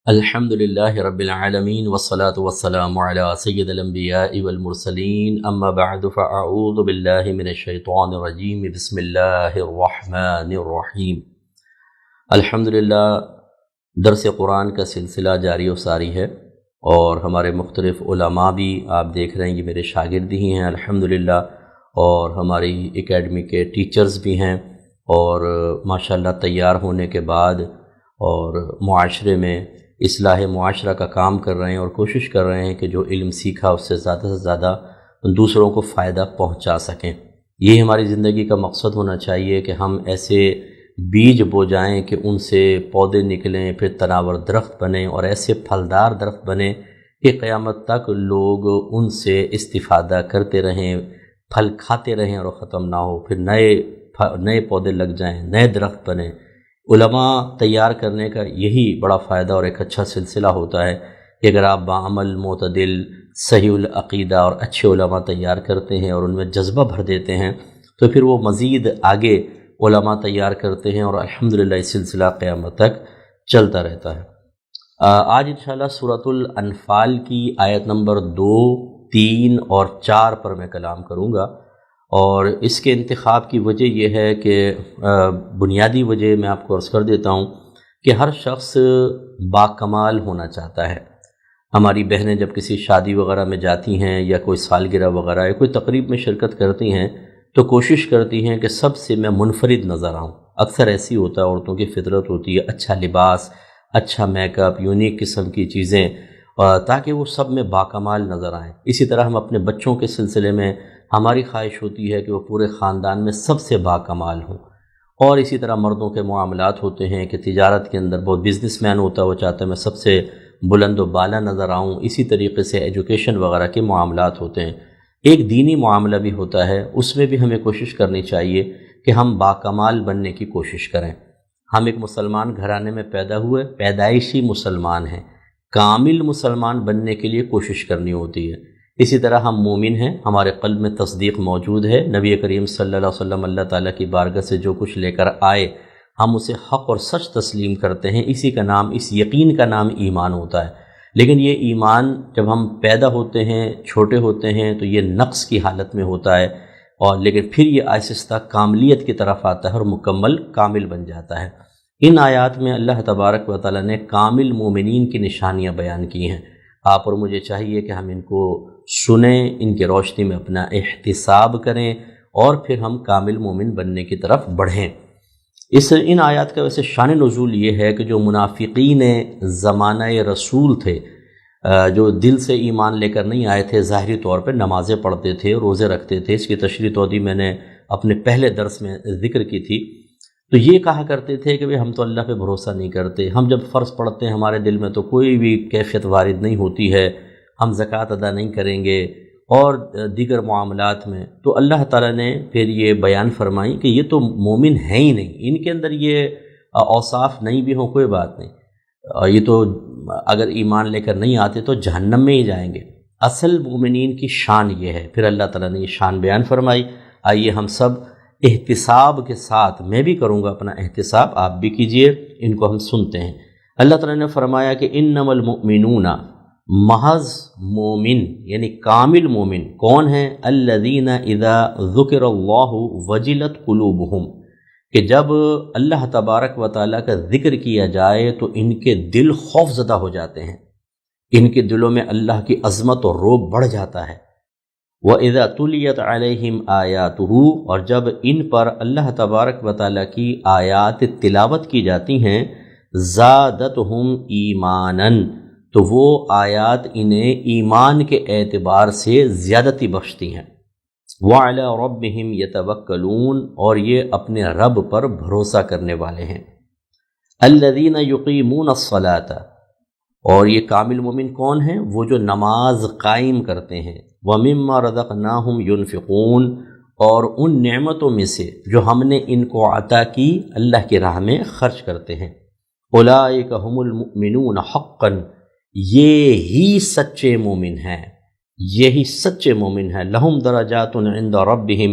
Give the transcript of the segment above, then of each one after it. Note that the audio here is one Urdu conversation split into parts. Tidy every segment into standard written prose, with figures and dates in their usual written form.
الحمد للہ رب العالمین والصلاة والسلام علی سید الانبیاء والمرسلین اما بعد فاعوذ باللہ من الشیطان الرجیم بسم اللہ الرحمن الرحیم۔ الحمدللہ درس قرآن کا سلسلہ جاری و ساری ہے اور ہمارے مختلف علماء بھی آپ دیکھ رہے ہیں یہ میرے شاگرد ہی ہیں الحمدللہ، اور ہماری اکیڈمی کے ٹیچرز بھی ہیں، اور ماشاءاللہ تیار ہونے کے بعد اور معاشرے میں اصلاح معاشرہ کا کام کر رہے ہیں اور کوشش کر رہے ہیں کہ جو علم سیکھا اس سے زیادہ دوسروں کو فائدہ پہنچا سکیں۔ یہ ہماری زندگی کا مقصد ہونا چاہیے کہ ہم ایسے بیج بو جائیں کہ ان سے پودے نکلیں، پھر تناور درخت بنیں اور ایسے پھلدار درخت بنیں کہ قیامت تک لوگ ان سے استفادہ کرتے رہیں، پھل کھاتے رہیں اور ختم نہ ہو، پھر نئے پودے لگ جائیں، نئے درخت بنیں۔ علماء تیار کرنے کا یہی بڑا فائدہ اور ایک اچھا سلسلہ ہوتا ہے کہ اگر آپ بعمل معتدل صحیح العقیدہ اور اچھے علماء تیار کرتے ہیں اور ان میں جذبہ بھر دیتے ہیں تو پھر وہ مزید آگے علماء تیار کرتے ہیں اور الحمدللہ یہ سلسلہ قیامت تک چلتا رہتا ہے۔ آج انشاءاللہ سورۃ الانفال کی آیت نمبر 2، 3 اور 4 پر میں کلام کروں گا، اور اس کے انتخاب کی وجہ یہ ہے کہ بنیادی وجہ میں آپ کو عرض کر دیتا ہوں کہ ہر شخص باکمال ہونا چاہتا ہے۔ ہماری بہنیں جب کسی شادی وغیرہ میں جاتی ہیں یا کوئی سالگرہ وغیرہ یا کوئی تقریب میں شرکت کرتی ہیں تو کوشش کرتی ہیں کہ سب سے میں منفرد نظر آؤں۔ اکثر ایسی ہوتا ہے، عورتوں کی فطرت ہوتی ہے اچھا لباس، اچھا میک اپ، یونیک قسم کی چیزیں، تاکہ وہ سب میں باکمال نظر آئیں۔ اسی طرح ہم اپنے بچوں کے سلسلے میں ہماری خواہش ہوتی ہے کہ وہ پورے خاندان میں سب سے باکمال ہوں، اور اسی طرح مردوں کے معاملات ہوتے ہیں کہ تجارت کے اندر بہت بزنس مین ہوتا ہے، وہ چاہتا ہے میں سب سے بلند و بالا نظر آؤں۔ اسی طریقے سے ایجوکیشن وغیرہ کے معاملات ہوتے ہیں۔ ایک دینی معاملہ بھی ہوتا ہے، اس میں بھی ہمیں کوشش کرنی چاہیے کہ ہم باکمال بننے کی کوشش کریں۔ ہم ایک مسلمان گھرانے میں پیدا ہوئے، پیدائشی مسلمان ہیں، کامل مسلمان بننے کے لیے کوشش کرنی ہوتی ہے۔ اسی طرح ہم مومن ہیں، ہمارے قلب میں تصدیق موجود ہے، نبی کریم صلی اللہ علیہ وسلم اللہ تعالیٰ کی بارگاہ سے جو کچھ لے کر آئے ہم اسے حق اور سچ تسلیم کرتے ہیں، اسی کا نام، اس یقین کا نام ایمان ہوتا ہے۔ لیکن یہ ایمان جب ہم پیدا ہوتے ہیں، چھوٹے ہوتے ہیں، تو یہ نقص کی حالت میں ہوتا ہے، اور لیکن پھر یہ آہستہ کاملیت کی طرف آتا ہے اور مکمل کامل بن جاتا ہے۔ ان آیات میں اللہ تبارک و تعالیٰ نے کامل مومنین کی نشانیاں بیان کی ہیں۔ آپ اور مجھے چاہیے کہ ہم ان کو سنیں، ان کی روشنی میں اپنا احتساب کریں، اور پھر ہم کامل مومن بننے کی طرف بڑھیں۔ ان آیات کا ویسے شان نزول یہ ہے کہ جو منافقین زمانہ رسول تھے، جو دل سے ایمان لے کر نہیں آئے تھے، ظاہری طور پہ نمازیں پڑھتے تھے، روزے رکھتے تھے، اس کی تشریح توضیح میں نے اپنے پہلے درس میں ذکر کی تھی، تو یہ کہا کرتے تھے کہ ہم تو اللہ پہ بھروسہ نہیں کرتے، ہم جب فرض پڑھتے ہیں ہمارے دل میں تو کوئی بھی کیفیت وارد نہیں ہوتی ہے، ہم زکوٰۃ ادا نہیں کریں گے، اور دیگر معاملات میں۔ تو اللہ تعالیٰ نے پھر یہ بیان فرمائی کہ یہ تو مومن ہیں ہی نہیں، ان کے اندر یہ اوصاف نہیں بھی ہوں کوئی بات نہیں، یہ تو اگر ایمان لے کر نہیں آتے تو جہنم میں ہی جائیں گے۔ اصل مومنین کی شان یہ ہے۔ پھر اللہ تعالیٰ نے یہ شان بیان فرمائی۔ آئیے ہم سب احتساب کے ساتھ، میں بھی کروں گا اپنا احتساب، آپ بھی کیجئے، ان کو ہم سنتے ہیں۔ اللہ تعالیٰ نے فرمایا کہ انما المؤمنون، محض مومن یعنی کامل مومن کون ہیں؟ الذین اذا ذکر اللہ وجلت قلوبہم، کہ جب اللہ تبارک و تعالیٰ کا ذکر کیا جائے تو ان کے دل خوف زدہ ہو جاتے ہیں، ان کے دلوں میں اللہ کی عظمت اور رعب بڑھ جاتا ہے۔ وَإِذَا تُلِيَتْ عَلَيْهِمْ آيَاتُهُ، اور جب ان پر اللہ تبارک و تعالیٰ کی آیات تلاوت کی جاتی ہیں، زَادَتْهُمْ ایماناً، تو وہ آیات انہیں ایمان کے اعتبار سے زیادتی بخشتی ہیں۔ وَعَلَىٰ رَبِّهِمْ يَتَوَكَّلُونَ، اور یہ اپنے رب پر بھروسہ کرنے والے ہیں۔ الَّذِينَ يُقِيمُونَ الصَّلَاةَ، اور یہ کامل مومن کون ہیں؟ وہ جو نماز قائم کرتے ہیں۔ وَمِمَّا رَزَقْنَاهُمْ يُنْفِقُونَ، اور ان نعمتوں میں سے جو ہم نے ان کو عطا کی اللہ کی راہ میں خرچ کرتے ہیں۔ أُولَٰئِكَ هُمُ الْمُؤْمِنُونَ حَقًّا، یہی سچے مومن ہیں، یہی سچے مومن ہیں۔ لَهُمْ دَرَجَاتٌ عِنْدَ رَبِّهِمْ،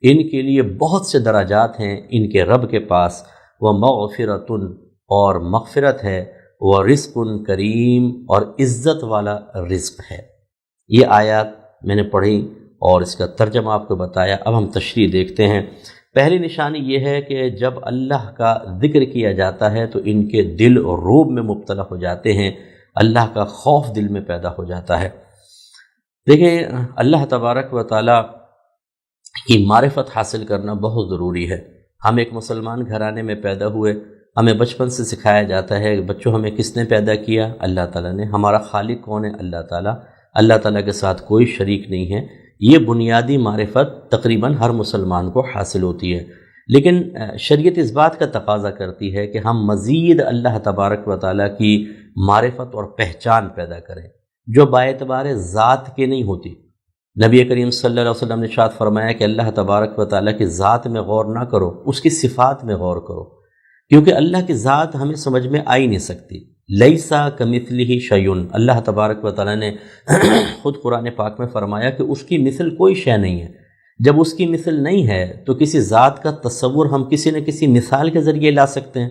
ان کے لیے بہت سے درجات ہیں ان کے رب کے پاس۔ وَمَغْفِرَةٌ، اور مغفرت ہے۔ ورزق کریم، اور عزت والا رزق ہے۔ یہ آیات میں نے پڑھی اور اس کا ترجمہ آپ کو بتایا۔ اب ہم تشریح دیکھتے ہیں۔ پہلی نشانی یہ ہے کہ جب اللہ کا ذکر کیا جاتا ہے تو ان کے دل روب میں مبتلا ہو جاتے ہیں، اللہ کا خوف دل میں پیدا ہو جاتا ہے۔ دیکھیں، اللہ تبارک و تعالیٰ کی معرفت حاصل کرنا بہت ضروری ہے۔ ہم ایک مسلمان گھرانے میں پیدا ہوئے، ہمیں بچپن سے سکھایا جاتا ہے کہ بچوں ہمیں کس نے پیدا کیا؟ اللہ تعالیٰ نے۔ ہمارا خالق کون ہے؟ اللہ تعالیٰ۔ اللہ تعالیٰ کے ساتھ کوئی شریک نہیں ہے۔ یہ بنیادی معرفت تقریباً ہر مسلمان کو حاصل ہوتی ہے، لیکن شریعت اس بات کا تقاضا کرتی ہے کہ ہم مزید اللہ تبارک و تعالیٰ کی معرفت اور پہچان پیدا کریں، جو باعتبار ذات کے نہیں ہوتی۔ نبی کریم صلی اللہ علیہ وسلم نے ارشاد فرمایا کہ اللہ تبارک و تعالیٰ کی ذات میں غور نہ کرو، اس کی صفات میں غور کرو، کیونکہ اللہ کی ذات ہمیں سمجھ میں آ ہی نہیں سکتی۔ لیسا کمثلہ شیء، اللہ تبارک و تعالیٰ نے خود قرآن پاک میں فرمایا کہ اس کی مثل کوئی شے نہیں ہے۔ جب اس کی مثل نہیں ہے تو کسی ذات کا تصور ہم کسی نہ کسی مثال کے ذریعے لا سکتے ہیں۔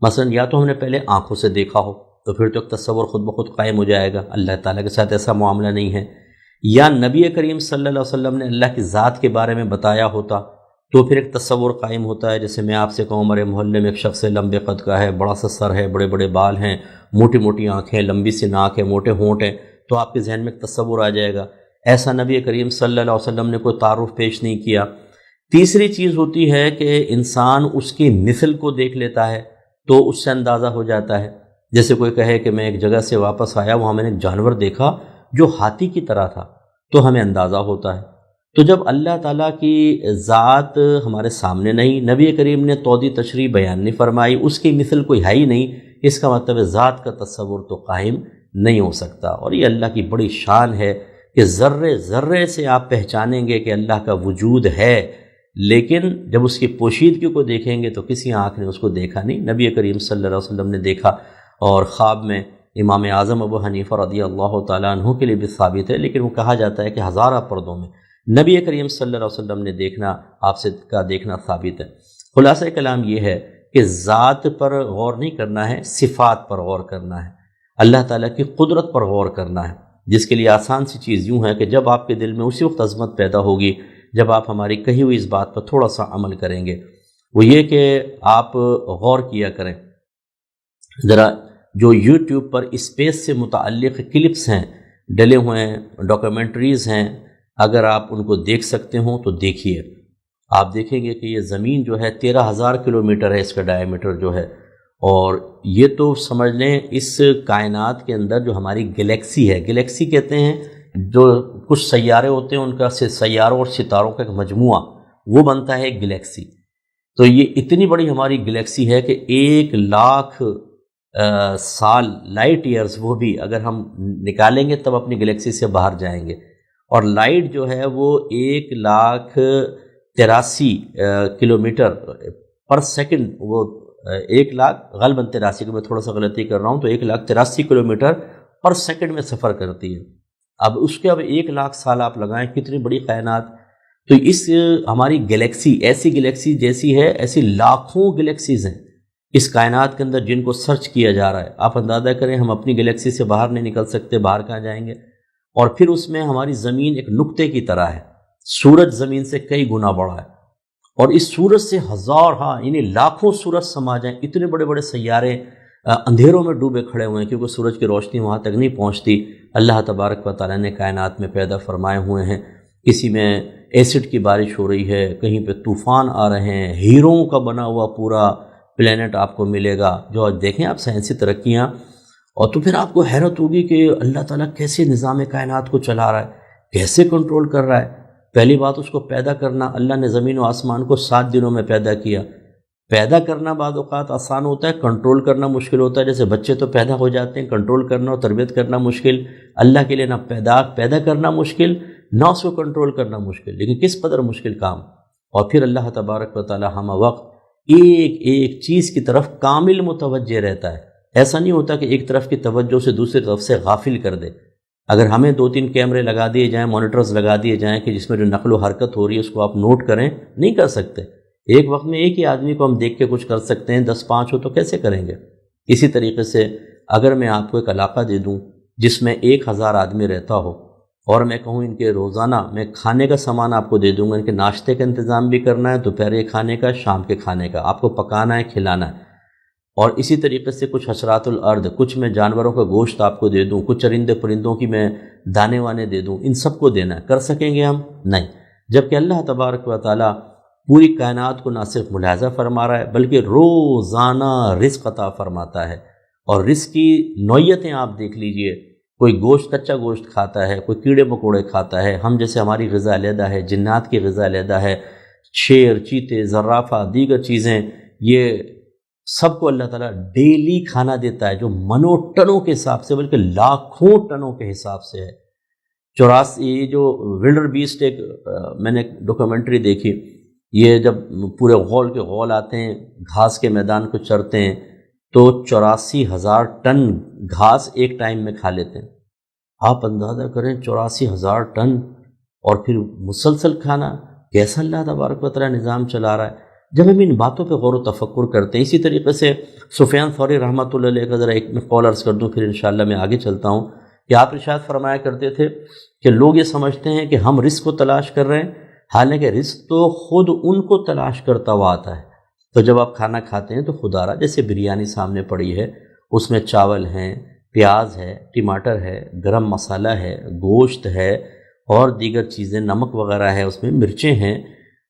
مثلا یا تو ہم نے پہلے آنکھوں سے دیکھا ہو تو پھر تو ایک تصور خود بخود قائم ہو جائے گا۔ اللہ تعالیٰ کے ساتھ ایسا معاملہ نہیں ہے۔ یا نبی کریم صلی اللہ علیہ وسلم نے اللہ کی ذات کے بارے میں بتایا ہوتا تو پھر ایک تصور قائم ہوتا ہے۔ جیسے میں آپ سے کہوں ہمارے محلے میں ایک شخص لمبے قد کا ہے، بڑا سا سر ہے، بڑے بڑے بال ہیں، موٹی موٹی آنکھیں، لمبی سی ناک ہے، موٹے ہونٹ ہیں، تو آپ کے ذہن میں ایک تصور آ جائے گا۔ ایسا نبی کریم صلی اللہ علیہ وسلم نے کوئی تعارف پیش نہیں کیا۔ تیسری چیز ہوتی ہے کہ انسان اس کی مثل کو دیکھ لیتا ہے تو اس سے اندازہ ہو جاتا ہے۔ جیسے کوئی کہے کہ میں ایک جگہ سے واپس آیا، وہاں میں نے ایک جانور دیکھا جو ہاتھی کی طرح تھا، تو ہمیں اندازہ ہوتا ہے۔ تو جب اللہ تعالیٰ کی ذات ہمارے سامنے نہیں، نبی کریم نے توضیح تشریح بیان نہیں فرمائی، اس کی مثل کوئی ہے ہی نہیں، اس کا مطلب ہے ذات کا تصور تو قائم نہیں ہو سکتا۔ اور یہ اللہ کی بڑی شان ہے کہ ذرے ذرے سے آپ پہچانیں گے کہ اللہ کا وجود ہے، لیکن جب اس کی پوشیدگی کو دیکھیں گے تو کسی آنکھ نے اس کو دیکھا نہیں۔ نبی کریم صلی اللہ علیہ وسلم نے دیکھا، اور خواب میں امام اعظم ابو حنیفہ رضی اللہ تعالیٰ عنہ کے لیے بھی ثابت ہے، لیکن وہ کہا جاتا ہے کہ ہزارہ پردوں میں نبی کریم صلی اللہ علیہ وسلم نے دیکھنا، آپ سے کا دیکھنا ثابت ہے۔ خلاصہ کلام یہ ہے کہ ذات پر غور نہیں کرنا ہے، صفات پر غور کرنا ہے، اللہ تعالیٰ کی قدرت پر غور کرنا ہے، جس کے لیے آسان سی چیز یوں ہے کہ جب آپ کے دل میں اسی وقت عظمت پیدا ہوگی جب آپ ہماری کہی ہوئی اس بات پر تھوڑا سا عمل کریں گے۔ وہ یہ کہ آپ غور کیا کریں ذرا، جو یوٹیوب پر اسپیس سے متعلق کلپس ہیں، ڈلے ہوئے ہیں، ڈاکیومنٹریز ہیں، اگر آپ ان کو دیکھ سکتے ہوں تو دیکھیے۔ آپ دیکھیں گے کہ یہ زمین جو ہے 13,000 کلومیٹر ہے، اس کا ڈائیمیٹر میٹر جو ہے، اور یہ تو سمجھ لیں اس کائنات کے اندر جو ہماری گلیکسی ہے، گلیکسی کہتے ہیں جو کچھ سیارے ہوتے ہیں ان کا سیاروں اور ستاروں کا ایک مجموعہ، وہ بنتا ہے ایک گلیکسی۔ تو یہ اتنی بڑی ہماری گلیکسی ہے کہ 1,00,000 سال لائٹ ایئرز وہ بھی اگر ہم نکالیں گے تب اپنی گلیکسی سے باہر جائیں گے، اور لائٹ جو ہے وہ 1,83,000 کلومیٹر پر سیکنڈ، وہ 1,00,000 غالباً 83 کو میں تھوڑا سا غلطی کر رہا ہوں، تو 1,83,000 کلومیٹر پر سیکنڈ میں سفر کرتی ہے۔ اب اس کے 1,00,000 سال آپ لگائیں، کتنی بڑی کائنات۔ تو اس ہماری گلیکسی ایسی گلیکسی جیسی ہے، ایسی لاکھوں گلیکسیز ہیں اس کائنات کے اندر جن کو سرچ کیا جا رہا ہے۔ آپ اندازہ کریں ہم اپنی گلیکسی سے باہر نہیں نکل سکتے، باہر کہاں جائیں گے؟ اور پھر اس میں ہماری زمین ایک نقطے کی طرح ہے، سورج زمین سے کئی گنا بڑا ہے، اور اس سورج سے یعنی لاکھوں سورج سما جائیں، اتنے بڑے بڑے سیارے اندھیروں میں ڈوبے کھڑے ہوئے ہیں کیونکہ سورج کی روشنی وہاں تک نہیں پہنچتی۔ اللہ تبارک و تعالیٰ نے کائنات میں پیدا فرمائے ہوئے ہیں، کسی میں ایسڈ کی بارش ہو رہی ہے، کہیں پہ طوفان آ رہے ہیں، ہیروں کا بنا ہوا پورا پلینٹ آپ کو ملے گا، جو دیکھیں آپ سائنسی ترقیاں، اور تو پھر آپ کو حیرت ہوگی کہ اللہ تعالیٰ کیسے نظام کائنات کو چلا رہا ہے، کیسے کنٹرول کر رہا ہے۔ پہلی بات اس کو پیدا کرنا، اللہ نے زمین و آسمان کو 7 دنوں میں پیدا کیا۔ پیدا کرنا بعض اوقات آسان ہوتا ہے، کنٹرول کرنا مشکل ہوتا ہے۔ جیسے بچے تو پیدا ہو جاتے ہیں، کنٹرول کرنا اور تربیت کرنا مشکل۔ اللہ کے لیے نہ پیدا کرنا مشکل، نہ اس کو کنٹرول کرنا مشکل، لیکن کس قدر مشکل کام۔ اور پھر اللہ تبارک و تعالیٰ ہم وقت ایک ایک چیز کی طرف کامل متوجہ رہتا ہے۔ ایسا نہیں ہوتا کہ ایک طرف کی توجہ سے دوسری طرف سے غافل کر دے۔ اگر ہمیں 2-3 کیمرے لگا دیے جائیں، مانیٹرز لگا دیے جائیں کہ جس میں جو نقل و حرکت ہو رہی ہے اس کو آپ نوٹ کریں، نہیں کر سکتے۔ ایک وقت میں ایک ہی آدمی کو ہم دیکھ کے کچھ کر سکتے ہیں، 10-5 ہو تو کیسے کریں گے؟ اسی طریقے سے اگر میں آپ کو ایک علاقہ دے دوں جس میں 1000 آدمی رہتا ہو، اور میں کہوں ان کے روزانہ میں کھانے کا سامان آپ کو دے دوں گا، ان کے ناشتے کا انتظام بھی کرنا ہے، دوپہر کے کھانے کا، شام کے کھانے کا، آپ کو پکانا ہے، کھلانا ہے، اور اسی طریقے سے کچھ حشرات الارض، کچھ میں جانوروں کا گوشت آپ کو دے دوں، کچھ چرندے پرندوں کی میں دانے وانے دے دوں، ان سب کو دینا ہے، کر سکیں گے ہم؟ نہیں۔ جبکہ اللہ تبارک و تعالیٰ پوری کائنات کو نہ صرف ملاحظہ فرما رہا ہے بلکہ روزانہ رزق عطا فرماتا ہے، اور رزق کی نوعیتیں آپ دیکھ لیجئے، کوئی گوشت، کچا گوشت کھاتا ہے، کوئی کیڑے مکوڑے کھاتا ہے، ہم جیسے ہماری غذا علیحدہ ہے، جنات کی غذا علیحدہ ہے، شیر، چیتے، زرافہ، دیگر چیزیں، یہ سب کو اللہ تعالیٰ ڈیلی کھانا دیتا ہے، جو منوں ٹنوں کے حساب سے بلکہ لاکھوں ٹنوں کے حساب سے ہے۔ 84 یہ جو ولڈر بیسٹ، ایک میں نے ڈاکومنٹری دیکھی، یہ جب پورے غول کے غول آتے ہیں، گھاس کے میدان کو چرتے ہیں، تو 84,000 ٹن گھاس ایک ٹائم میں کھا لیتے ہیں۔ آپ اندازہ کریں 84,000 ٹن، اور پھر مسلسل کھانا، کیسا اللہ تبارک و تعالیٰ نظام چلا رہا ہے۔ جب ہم ان باتوں پہ غور و تفکر کرتے ہیں، اسی طریقے سے سفیان ثوری رحمۃ اللہ علیہ کا ذرا ایک میں قول عرض کر دوں، پھر انشاءاللہ میں آگے چلتا ہوں، کہ آپ ارشاد فرمایا کرتے تھے کہ لوگ یہ سمجھتے ہیں کہ ہم رزق کو تلاش کر رہے ہیں، حالانکہ رزق تو خود ان کو تلاش کرتا ہوا آتا ہے۔ تو جب آپ کھانا کھاتے ہیں تو خدا را، جیسے بریانی سامنے پڑی ہے، اس میں چاول ہیں، پیاز ہے، ٹماٹر ہے، گرم مسالہ ہے، گوشت ہے، اور دیگر چیزیں، نمک وغیرہ ہے، اس میں مرچیں ہیں،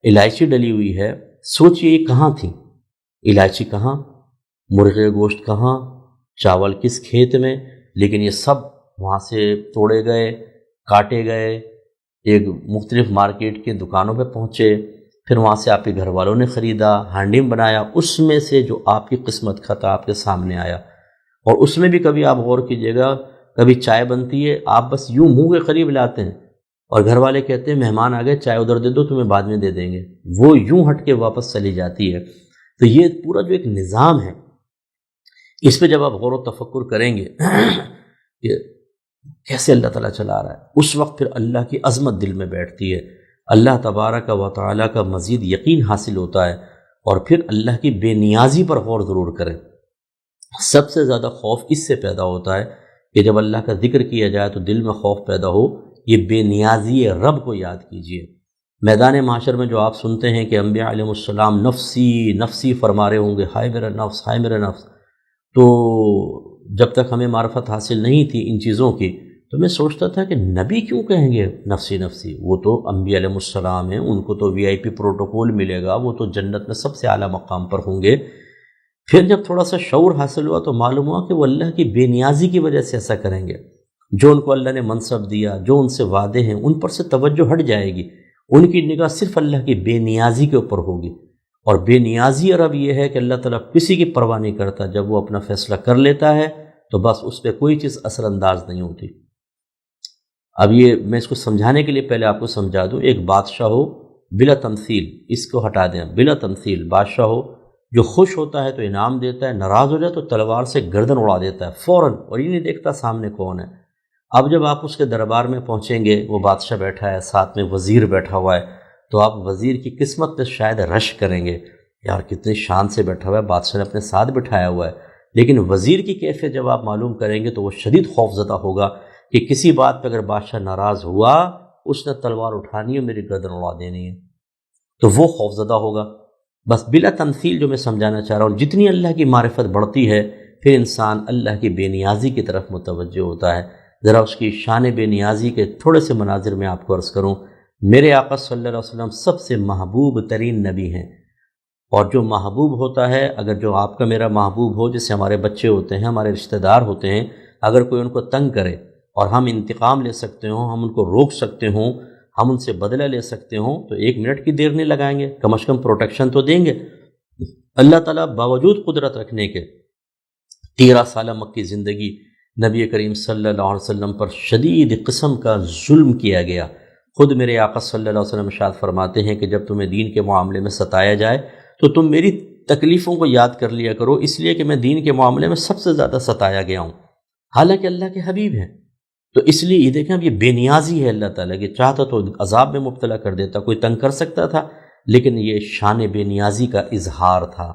الائچی ڈلی ہوئی ہے۔ سوچئے یہ کہاں تھی؟ الائچی کہاں، مرغے گوشت کہاں، چاول کس کھیت میں؟ لیکن یہ سب وہاں سے توڑے گئے، کاٹے گئے، ایک مختلف مارکیٹ کے دکانوں پہ پہنچے، پھر وہاں سے آپ کے گھر والوں نے خریدا، ہانڈی میں بنایا، اس میں سے جو آپ کی قسمت کا تھا آپ کے سامنے آیا۔ اور اس میں بھی کبھی آپ غور کیجئے گا، کبھی چائے بنتی ہے، آپ بس یوں منہ کے قریب لاتے ہیں، اور گھر والے کہتے ہیں مہمان آ گئے، چائے ادھر دے دو، تمہیں بعد میں دے دیں گے، وہ یوں ہٹ کے واپس چلی جاتی ہے۔ تو یہ پورا جو ایک نظام ہے، اس پہ جب آپ غور و تفکر کریں گے کہ کیسے اللہ تعالیٰ چلا رہا ہے، اس وقت پھر اللہ کی عظمت دل میں بیٹھتی ہے، اللہ تبارک و تعالیٰ کا مزید یقین حاصل ہوتا ہے، اور پھر اللہ کی بے نیازی پر غور ضرور کریں۔ سب سے زیادہ خوف اس سے پیدا ہوتا ہے کہ جب اللہ کا ذکر کیا جائے تو دل میں خوف پیدا ہو، یہ بے نیازی رب کو یاد کیجئے۔ میدان معاشر میں جو آپ سنتے ہیں کہ انبیاء علیہ السلام نفسی نفسی فرما رہے ہوں گے، ہائے میرا نفس، ہائے میرا نفس، تو جب تک ہمیں معرفت حاصل نہیں تھی ان چیزوں کی، تو میں سوچتا تھا کہ نبی کیوں کہیں گے نفسی نفسی؟ وہ تو انبیاء علیہ السلام ہیں، ان کو تو VIP پروٹوکول ملے گا، وہ تو جنت میں سب سے اعلیٰ مقام پر ہوں گے۔ پھر جب تھوڑا سا شعور حاصل ہوا تو معلوم ہوا کہ وہ اللہ کی بے نیازی کی وجہ سے ایسا کریں گے، جو ان کو اللہ نے منصب دیا، جو ان سے وعدے ہیں، ان پر سے توجہ ہٹ جائے گی، ان کی نگاہ صرف اللہ کی بے نیازی کے اوپر ہوگی۔ اور بے نیازی عرب یہ ہے کہ اللہ تعالیٰ کسی کی پرواہ نہیں کرتا، جب وہ اپنا فیصلہ کر لیتا ہے تو بس اس پہ کوئی چیز اثر انداز نہیں ہوتی۔ اب یہ میں اس کو سمجھانے کے لیے پہلے آپ کو سمجھا دوں، ایک بادشاہ ہو بلا تمثیل، اس کو ہٹا دیں، بلا تمثیل بادشاہ ہو جو خوش ہوتا ہے تو انعام دیتا ہے، ناراض ہو جائے تو تلوار سے گردن اڑا دیتا ہے فوراً، اور یہ نہیں دیکھتا سامنے کون ہے۔ اب جب آپ اس کے دربار میں پہنچیں گے، وہ بادشاہ بیٹھا ہے، ساتھ میں وزیر بیٹھا ہوا ہے، تو آپ وزیر کی قسمت پہ شاید رش کریں گے، یار کتنی شان سے بیٹھا ہوا ہے، بادشاہ نے اپنے ساتھ بٹھایا ہوا ہے۔ لیکن وزیر کی کیفیت جب آپ معلوم کریں گے تو وہ شدید خوف زدہ ہوگا کہ کسی بات پہ اگر بادشاہ ناراض ہوا، اس نے تلوار اٹھانی ہے، میری گردن اڑا دینی ہے، تو وہ خوف زدہ ہوگا۔ بس بلا تمثیل جو میں سمجھانا چاہ رہا ہوں، جتنی اللہ کی معرفت بڑھتی ہے پھر انسان اللہ کی بے نیازی کی طرف متوجہ ہوتا ہے۔ ذرا اس کی شان بے نیازی کے تھوڑے سے مناظر میں آپ کو عرض کروں۔ میرے آقا صلی اللہ علیہ وسلم سب سے محبوب ترین نبی ہیں، اور جو محبوب ہوتا ہے، اگر جو آپ کا میرا محبوب ہو، جیسے ہمارے بچے ہوتے ہیں، ہمارے رشتہ دار ہوتے ہیں، اگر کوئی ان کو تنگ کرے اور ہم انتقام لے سکتے ہوں، ہم ان کو روک سکتے ہوں، ہم ان سے بدلہ لے سکتے ہوں، تو 1 منٹ کی دیر نہیں لگائیں گے، کم از کم پروٹیکشن تو دیں گے۔ اللہ تعالیٰ باوجود قدرت رکھنے کے 13 سالہ مکی زندگی نبی کریم صلی اللہ علیہ وسلم پر شدید قسم کا ظلم کیا گیا۔ خود میرے آقا صلی اللہ علیہ وسلم ارشاد فرماتے ہیں کہ جب تمہیں دین کے معاملے میں ستایا جائے تو تم میری تکلیفوں کو یاد کر لیا کرو، اس لیے کہ میں دین کے معاملے میں سب سے زیادہ ستایا گیا ہوں، حالانکہ اللہ کے حبیب ہیں۔ تو اس لیے یہ دیکھیں، اب یہ بے نیازی ہے اللہ تعالیٰ کی، چاہتا تو عذاب میں مبتلا کر دیتا، کوئی تنگ کر سکتا تھا، لیکن یہ شان بے نیازی کا اظہار تھا۔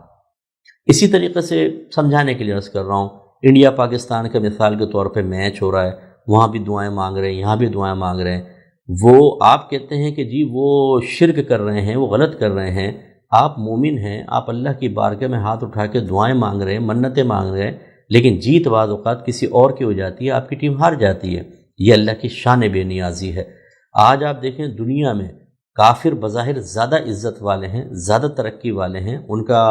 اسی طریقے سے سمجھانے کے لیے عرض کر رہا ہوں، انڈیا پاکستان کا مثال کے طور پہ میچ ہو رہا ہے، وہاں بھی دعائیں مانگ رہے ہیں، یہاں بھی دعائیں مانگ رہے ہیں، وہ آپ کہتے ہیں کہ جی وہ شرک کر رہے ہیں، وہ غلط کر رہے ہیں، آپ مومن ہیں، آپ اللہ کی بارگاہ میں ہاتھ اٹھا کے دعائیں مانگ رہے ہیں، منتیں مانگ رہے ہیں، لیکن جیت بعض اوقات کسی اور کی ہو جاتی ہے، آپ کی ٹیم ہار جاتی ہے۔ یہ اللہ کی شان بے نیازی ہے۔ آج آپ دیکھیں دنیا میں کافر بظاہر زیادہ عزت والے ہیں، زیادہ ترقی والے ہیں، ان کا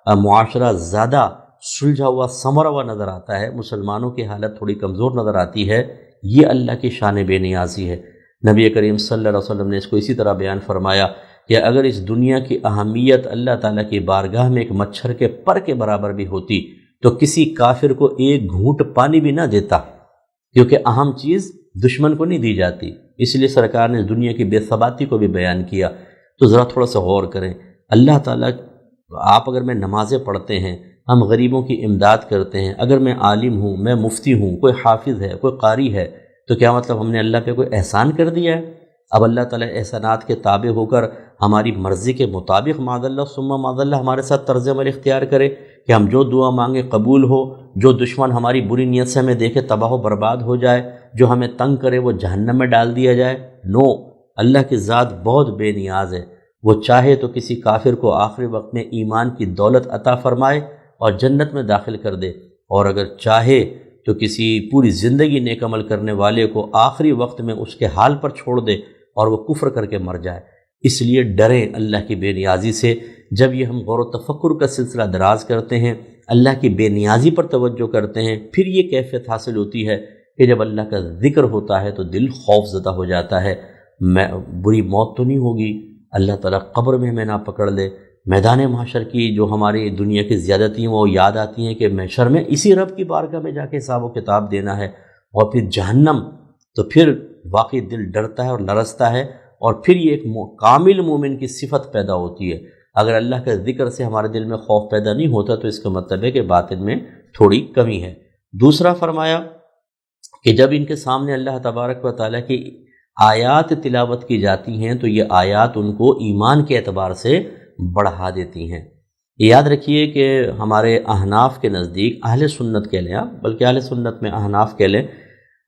معاشرہ زیادہ سلجھا ہوا سنورا ہوا نظر آتا ہے، مسلمانوں کی حالت تھوڑی کمزور نظر آتی ہے۔ یہ اللہ کی شان بے نیازی ہے۔ نبی کریم صلی اللہ علیہ وسلم نے اس کو اسی طرح بیان فرمایا کہ اگر اس دنیا کی اہمیت اللہ تعالیٰ کی بارگاہ میں ایک مچھر کے پر کے برابر بھی ہوتی تو کسی کافر کو ایک گھونٹ پانی بھی نہ دیتا، کیونکہ اہم چیز دشمن کو نہیں دی جاتی۔ اس لیے سرکار نے دنیا کی بے ثباتی کو بھی بیان کیا۔ تو ذرا تھوڑا سا غور کریں، اللہ تعالیٰ، آپ اگر میں نمازیں پڑھتے ہیں، ہم غریبوں کی امداد کرتے ہیں، اگر میں عالم ہوں، میں مفتی ہوں، کوئی حافظ ہے، کوئی قاری ہے، تو کیا مطلب ہم نے اللہ پہ کوئی احسان کر دیا ہے؟ اب اللہ تعالیٰ احسانات کے تابع ہو کر ہماری مرضی کے مطابق معاذ اللہ ثم معاذ اللہ ہمارے ساتھ طرز عمل اختیار کرے کہ ہم جو دعا مانگے قبول ہو، جو دشمن ہماری بری نیت سے ہمیں دیکھے تباہ و برباد ہو جائے، جو ہمیں تنگ کرے وہ جہنم میں ڈال دیا جائے؟ نو، اللہ کی ذات بہت بے نیاز ہے۔ وہ چاہے تو کسی کافر کو آخری وقت میں ایمان کی دولت عطا فرمائے اور جنت میں داخل کر دے، اور اگر چاہے تو کسی پوری زندگی نیک عمل کرنے والے کو آخری وقت میں اس کے حال پر چھوڑ دے اور وہ کفر کر کے مر جائے۔ اس لیے ڈریں اللہ کی بے نیازی سے۔ جب یہ ہم غور و تفکر کا سلسلہ دراز کرتے ہیں، اللہ کی بے نیازی پر توجہ کرتے ہیں، پھر یہ کیفیت حاصل ہوتی ہے کہ جب اللہ کا ذکر ہوتا ہے تو دل خوف زدہ ہو جاتا ہے۔ بری موت تو نہیں ہوگی، اللہ تعالیٰ قبر میں ہمیں نہ پکڑ لے، میدان محشر کی جو ہماری دنیا کی زیادتیاں وہ یاد آتی ہیں کہ محشر میں اسی رب کی بارگاہ میں جا کے حساب و کتاب دینا ہے، اور پھر جہنم، تو پھر واقعی دل ڈرتا ہے اور لرزتا ہے، اور پھر یہ ایک کامل مومن کی صفت پیدا ہوتی ہے۔ اگر اللہ کے ذکر سے ہمارے دل میں خوف پیدا نہیں ہوتا تو اس کا مطلب ہے کہ باطن میں تھوڑی کمی ہے۔ دوسرا فرمایا کہ جب ان کے سامنے اللہ تبارک و تعالیٰ کی آیات تلاوت کی جاتی ہیں تو یہ آیات ان کو ایمان کے اعتبار سے بڑھا دیتی ہیں۔ یاد رکھیے کہ ہمارے احناف کے نزدیک، اہل سنت کہہ لیں، بلکہ اہل سنت میں احناف کہہ لیں،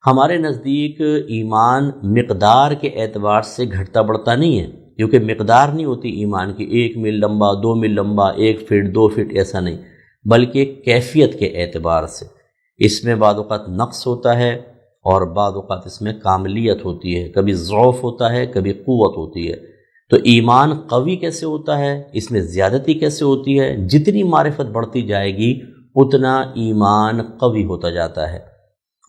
ہمارے نزدیک ایمان مقدار کے اعتبار سے گھٹتا بڑھتا نہیں ہے، کیونکہ مقدار نہیں ہوتی ایمان کی 1 میل لمبا، 2 میل لمبا، 1 فٹ 2 فٹ، ایسا نہیں، بلکہ کیفیت کے اعتبار سے۔ اس میں بعض اوقات نقص ہوتا ہے اور بعض اوقات اس میں کاملیت ہوتی ہے، کبھی ضعف ہوتا ہے، کبھی قوت ہوتی ہے۔ تو ایمان قوی کیسے ہوتا ہے، اس میں زیادتی کیسے ہوتی ہے؟ جتنی معرفت بڑھتی جائے گی اتنا ایمان قوی ہوتا جاتا ہے،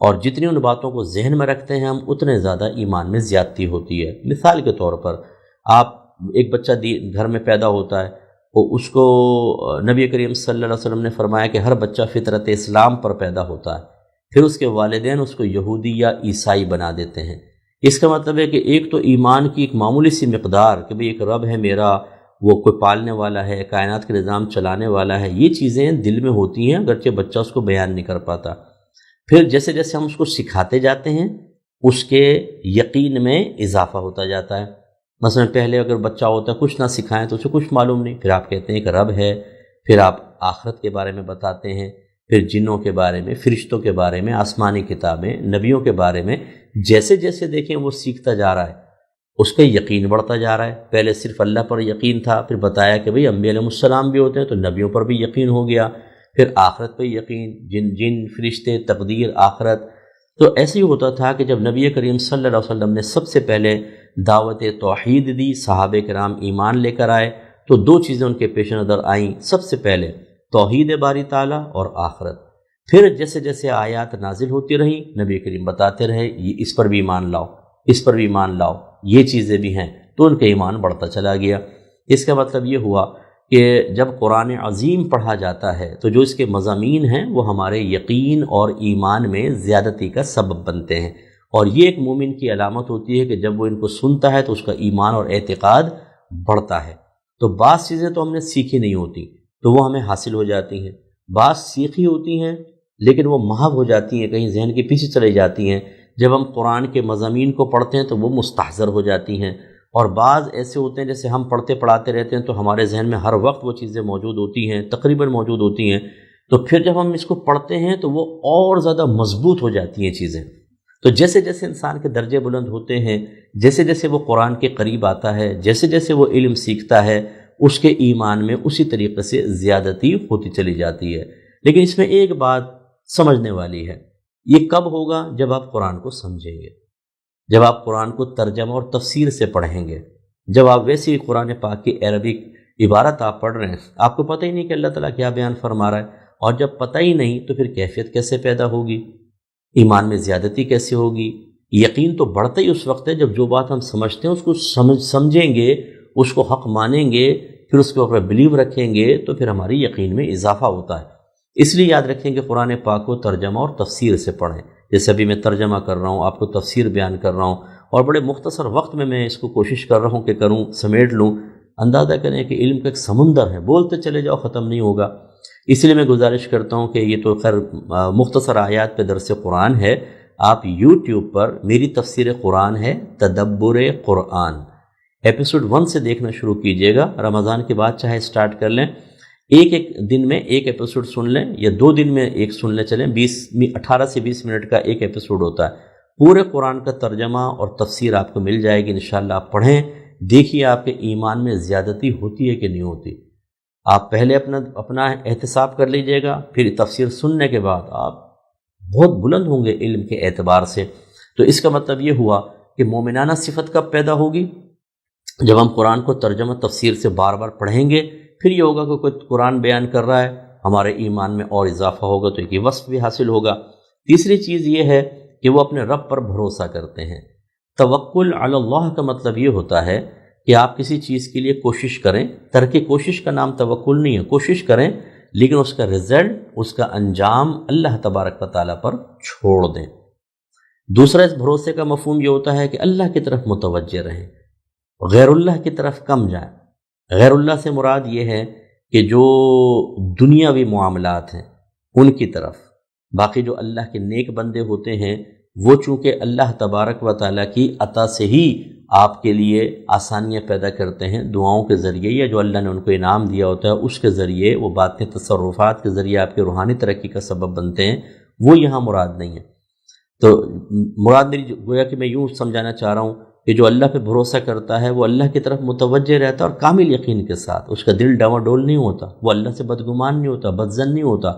اور جتنی ان باتوں کو ذہن میں رکھتے ہیں ہم اتنے زیادہ ایمان میں زیادتی ہوتی ہے۔ مثال کے طور پر آپ ایک بچہ گھر میں پیدا ہوتا ہے، اور اس کو نبی کریم صلی اللہ علیہ وسلم نے فرمایا کہ ہر بچہ فطرت اسلام پر پیدا ہوتا ہے، پھر اس کے والدین اس کو یہودی یا عیسائی بنا دیتے ہیں۔ اس کا مطلب ہے کہ ایک تو ایمان کی ایک معمولی سی مقدار کہ بھئی ایک رب ہے میرا، وہ کوئی پالنے والا ہے، کائنات کے نظام چلانے والا ہے، یہ چیزیں دل میں ہوتی ہیں، اگرچہ بچہ اس کو بیان نہیں کر پاتا۔ پھر جیسے جیسے ہم اس کو سکھاتے جاتے ہیں اس کے یقین میں اضافہ ہوتا جاتا ہے۔ مثلا پہلے اگر بچہ ہوتا ہے کچھ نہ سکھائیں تو اسے کچھ معلوم نہیں، پھر آپ کہتے ہیں کہ رب ہے، پھر آپ آخرت کے بارے میں بتاتے ہیں، پھر جنوں کے بارے میں، فرشتوں کے بارے میں، آسمانی کتابیں، نبیوں کے بارے میں، جیسے جیسے دیکھیں وہ سیکھتا جا رہا ہے، اس کا یقین بڑھتا جا رہا ہے۔ پہلے صرف اللہ پر یقین تھا، پھر بتایا کہ بھئی انبیاء علیہ السلام بھی ہوتے ہیں تو نبیوں پر بھی یقین ہو گیا، پھر آخرت پہ یقین، جن فرشتے، تقدیر، آخرت۔ تو ایسے ہی ہوتا تھا کہ جب نبی کریم صلی اللہ علیہ وسلم نے سب سے پہلے دعوت توحید دی، صحابہ کرام ایمان لے کر آئے، تو 2 چیزیں ان کے پیش نظر آئیں۔ سب سے پہلے توحید باری تعالیٰ اور آخرت۔ پھر جیسے جیسے آیات نازل ہوتی رہیں نبی کریم بتاتے رہے یہ اس پر بھی ایمان لاؤ، اس پر بھی ایمان لاؤ، یہ چیزیں بھی ہیں، تو ان کا ایمان بڑھتا چلا گیا۔ اس کا مطلب یہ ہوا کہ جب قرآن عظیم پڑھا جاتا ہے تو جو اس کے مضامین ہیں وہ ہمارے یقین اور ایمان میں زیادتی کا سبب بنتے ہیں، اور یہ ایک مومن کی علامت ہوتی ہے کہ جب وہ ان کو سنتا ہے تو اس کا ایمان اور اعتقاد بڑھتا ہے۔ تو بعض چیزیں تو ہم نے سیکھی نہیں ہوتی تو وہ ہمیں حاصل ہو جاتی ہیں، بعض سیکھی ہوتی ہیں لیکن وہ محو ہو جاتی ہیں، کہیں ذہن کے پیچھے چلی جاتی ہیں۔ جب ہم قرآن کے مضامین کو پڑھتے ہیں تو وہ مستحضر ہو جاتی ہیں، اور بعض ایسے ہوتے ہیں جیسے ہم پڑھتے پڑھاتے رہتے ہیں تو ہمارے ذہن میں ہر وقت وہ چیزیں موجود ہوتی ہیں، تقریباً موجود ہوتی ہیں، تو پھر جب ہم اس کو پڑھتے ہیں تو وہ اور زیادہ مضبوط ہو جاتی ہیں چیزیں۔ تو جیسے جیسے انسان کے درجے بلند ہوتے ہیں، جیسے جیسے وہ قرآن کے قریب آتا ہے، جیسے جیسے وہ علم سیکھتا ہے، اس کے ایمان میں اسی طریقے سے زیادتی ہوتی چلی جاتی ہے۔ لیکن اس میں ایک بات سمجھنے والی ہے، یہ کب ہوگا؟ جب آپ قرآن کو سمجھیں گے، جب آپ قرآن کو ترجمہ اور تفسیر سے پڑھیں گے، جب آپ ویسے ہی قرآن پاک کی عربک عبارت آپ پڑھ رہے ہیں، آپ کو پتہ ہی نہیں کہ اللہ تعالیٰ کیا بیان فرما رہا ہے، اور جب پتہ ہی نہیں تو پھر کیفیت کیسے پیدا ہوگی، ایمان میں زیادتی کیسے ہوگی؟ یقین تو بڑھتا ہی اس وقت ہے جب جو بات ہم سمجھتے ہیں اس کو سمجھیں گے، اس کو حق مانیں گے، پھر اس کے اوپر بلیو رکھیں گے، تو پھر ہماری یقین میں اضافہ ہوتا ہے۔ اس لیے یاد رکھیں کہ قرآن پاک کو ترجمہ اور تفسیر سے پڑھیں۔ جیسے ابھی میں ترجمہ کر رہا ہوں، آپ کو تفسیر بیان کر رہا ہوں، اور بڑے مختصر وقت میں اس کو کوشش کر رہا ہوں کہ کروں، سمیٹ لوں۔ اندازہ کریں کہ علم کا ایک سمندر ہے، بولتے چلے جاؤ ختم نہیں ہوگا۔ اس لیے میں گزارش کرتا ہوں کہ یہ تو خیر مختصر آیات پہ درس قرآن ہے، آپ یوٹیوب پر میری تفسیر قرآن ہے، تدبر قرآن، ایپیسوڈ 1 سے دیکھنا شروع کیجئے گا۔ رمضان کے بعد چاہے سٹارٹ کر لیں، ایک دن میں ایک ایپیسوڈ سن لیں، یا 2 دن میں ایک سن لیں، چلیں 18 سے 20 منٹ کا ایک ایپیسوڈ ہوتا ہے۔ پورے قرآن کا ترجمہ اور تفسیر آپ کو مل جائے گی انشاءاللہ۔ آپ پڑھیں، دیکھیے آپ کے ایمان میں زیادتی ہوتی ہے کہ نہیں ہوتی۔ آپ پہلے اپنا احتساب کر لیجئے گا، پھر تفسیر سننے کے بعد آپ بہت بلند ہوں گے علم کے اعتبار سے۔ تو اس کا مطلب یہ ہوا کہ مومنانہ صفت کب پیدا ہوگی؟ جب ہم قرآن کو ترجمہ تفسیر سے بار بار پڑھیں گے، پھر یہ ہوگا کہ کوئی قرآن بیان کر رہا ہے، ہمارے ایمان میں اور اضافہ ہوگا، تو ایک یہ وصف بھی حاصل ہوگا۔ تیسری چیز یہ ہے کہ وہ اپنے رب پر بھروسہ کرتے ہیں۔ توکل علی اللہ کا مطلب یہ ہوتا ہے کہ آپ کسی چیز کے لیے کوشش کریں، ترک کوشش کا نام توکل نہیں ہے، کوشش کریں لیکن اس کا رزلٹ، اس کا انجام اللہ تبارک و تعالیٰ پر چھوڑ دیں۔ دوسرا اس بھروسے کا مفہوم یہ ہوتا ہے کہ اللہ کی طرف متوجہ رہیں، غیر اللہ کی طرف کم جائیں۔ غیر اللہ سے مراد یہ ہے کہ جو دنیاوی معاملات ہیں ان کی طرف، باقی جو اللہ کے نیک بندے ہوتے ہیں وہ چونکہ اللہ تبارک و تعالیٰ کی عطا سے ہی آپ کے لیے آسانیاں پیدا کرتے ہیں، دعاؤں کے ذریعے، یا جو اللہ نے ان کو انعام دیا ہوتا ہے اس کے ذریعے، وہ باتیں تصرفات کے ذریعے آپ کے روحانی ترقی کا سبب بنتے ہیں، وہ یہاں مراد نہیں ہے۔ تو مراد میری گویا کہ میں یوں سمجھانا چاہ رہا ہوں کہ جو اللہ پہ بھروسہ کرتا ہے وہ اللہ کی طرف متوجہ رہتا ہے، اور کامل یقین کے ساتھ، اس کا دل ڈاواڈول نہیں ہوتا، وہ اللہ سے بدگمان نہیں ہوتا، بدظن نہیں ہوتا۔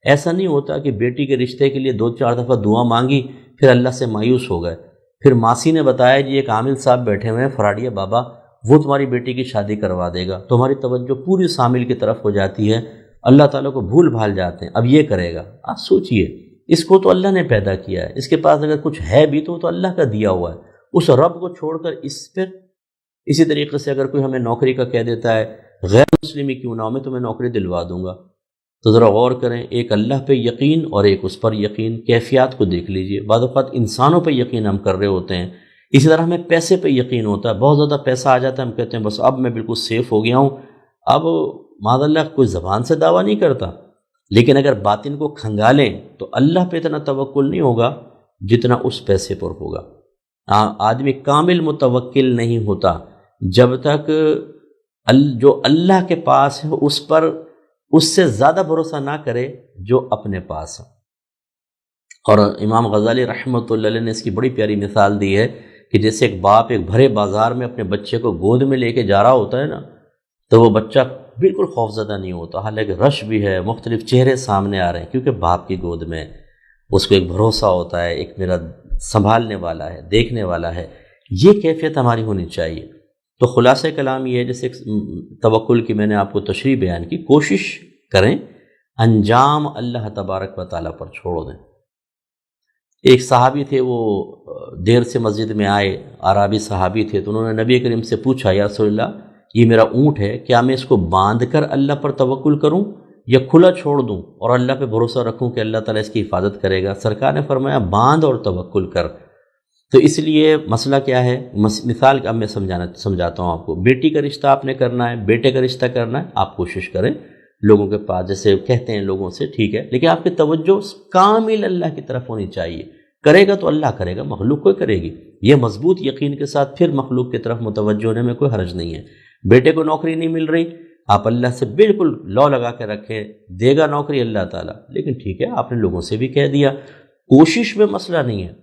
ایسا نہیں ہوتا کہ بیٹی کے رشتے کے لیے 2-4 دفعہ دعا مانگی پھر اللہ سے مایوس ہو گئے، پھر ماسی نے بتایا جی ایک عامل صاحب بیٹھے ہوئے ہیں فراڈیا بابا، وہ تمہاری بیٹی کی شادی کروا دے گا، تمہاری توجہ پوری شامل کی طرف ہو جاتی ہے، اللہ تعالیٰ کو بھول بھال جاتے ہیں، اب یہ کرے گا۔ آپ سوچئے، اس کو تو اللہ نے پیدا کیا ہے، اس کے پاس اگر کچھ ہے بھی تو وہ تو اللہ کا دیا ہوا ہے، اس رب کو چھوڑ کر اس پر۔ اسی طریقے سے اگر کوئی ہمیں نوکری کا کہہ دیتا ہے، غیر مسلمی کیوں نہ ہو، میں تمہیں نوکری دلوا دوں گا، تو ذرا غور کریں، ایک اللہ پہ یقین اور ایک اس پر یقین، کیفیات کو دیکھ لیجئے۔ بعض اوقات انسانوں پہ یقین ہم کر رہے ہوتے ہیں، اسی طرح ہمیں پیسے پہ یقین ہوتا ہے، بہت زیادہ پیسہ آ جاتا ہے، ہم کہتے ہیں بس اب میں بالکل سیف ہو گیا ہوں۔ اب معاذ اللہ کوئی زبان سے دعویٰ نہیں کرتا، لیکن اگر باطن کو کھنگالیں تو اللہ پہ اتنا توکل نہیں ہوگا جتنا اس پیسے پر ہوگا۔ آدمی کامل متوکل نہیں ہوتا جب تک جو اللہ کے پاس ہے اس پر اس سے زیادہ بھروسہ نہ کرے جو اپنے پاس ہے۔ اور امام غزالی رحمۃ اللہ علیہ نے اس کی بڑی پیاری مثال دی ہے کہ جیسے ایک باپ ایک بھرے بازار میں اپنے بچے کو گود میں لے کے جا رہا ہوتا ہے نا، تو وہ بچہ بالکل خوفزدہ نہیں ہوتا، حالانکہ رش بھی ہے، مختلف چہرے سامنے آ رہے ہیں، کیونکہ باپ کی گود میں اس کو ایک بھروسہ ہوتا ہے، ایک میرا سنبھالنے والا ہے، دیکھنے والا ہے۔ یہ کیفیت ہماری ہونی چاہیے۔ تو خلاصہ کلام یہ ہے، جیسے توکل کی میں نے آپ کو تشریح بیان کی، کوشش کریں، انجام اللہ تبارک و تعالیٰ پر چھوڑ دیں۔ ایک صحابی تھے، وہ دیر سے مسجد میں آئے، عربی صحابی تھے، تو انہوں نے نبی کریم سے پوچھا، یا رسول اللہ یہ میرا اونٹ ہے، کیا میں اس کو باندھ کر اللہ پر توکل کروں یا کھلا چھوڑ دوں اور اللہ پہ بھروسہ رکھوں کہ اللہ تعالیٰ اس کی حفاظت کرے گا؟ سرکار نے فرمایا باندھ اور توکل کر۔ تو اس لیے مسئلہ کیا ہے، مثال اب میں سمجھاتا ہوں آپ کو۔ بیٹی کا رشتہ آپ نے کرنا ہے، بیٹے کا رشتہ کرنا ہے، آپ کوشش کریں لوگوں کے پاس، جیسے کہتے ہیں لوگوں سے، ٹھیک ہے، لیکن آپ کی توجہ کامل اللہ کی طرف ہونی چاہیے۔ کرے گا تو اللہ کرے گا، مخلوق کوئی کرے گی۔ یہ مضبوط یقین کے ساتھ پھر مخلوق کی طرف متوجہ ہونے میں کوئی حرج نہیں ہے۔ بیٹے کو نوکری نہیں مل رہی، آپ اللہ سے بالکل لو لگا کے رکھیں، دے گا نوکری اللہ تعالیٰ، لیکن ٹھیک ہے آپ نے لوگوں سے بھی کہہ دیا، کوشش میں مسئلہ نہیں ہے۔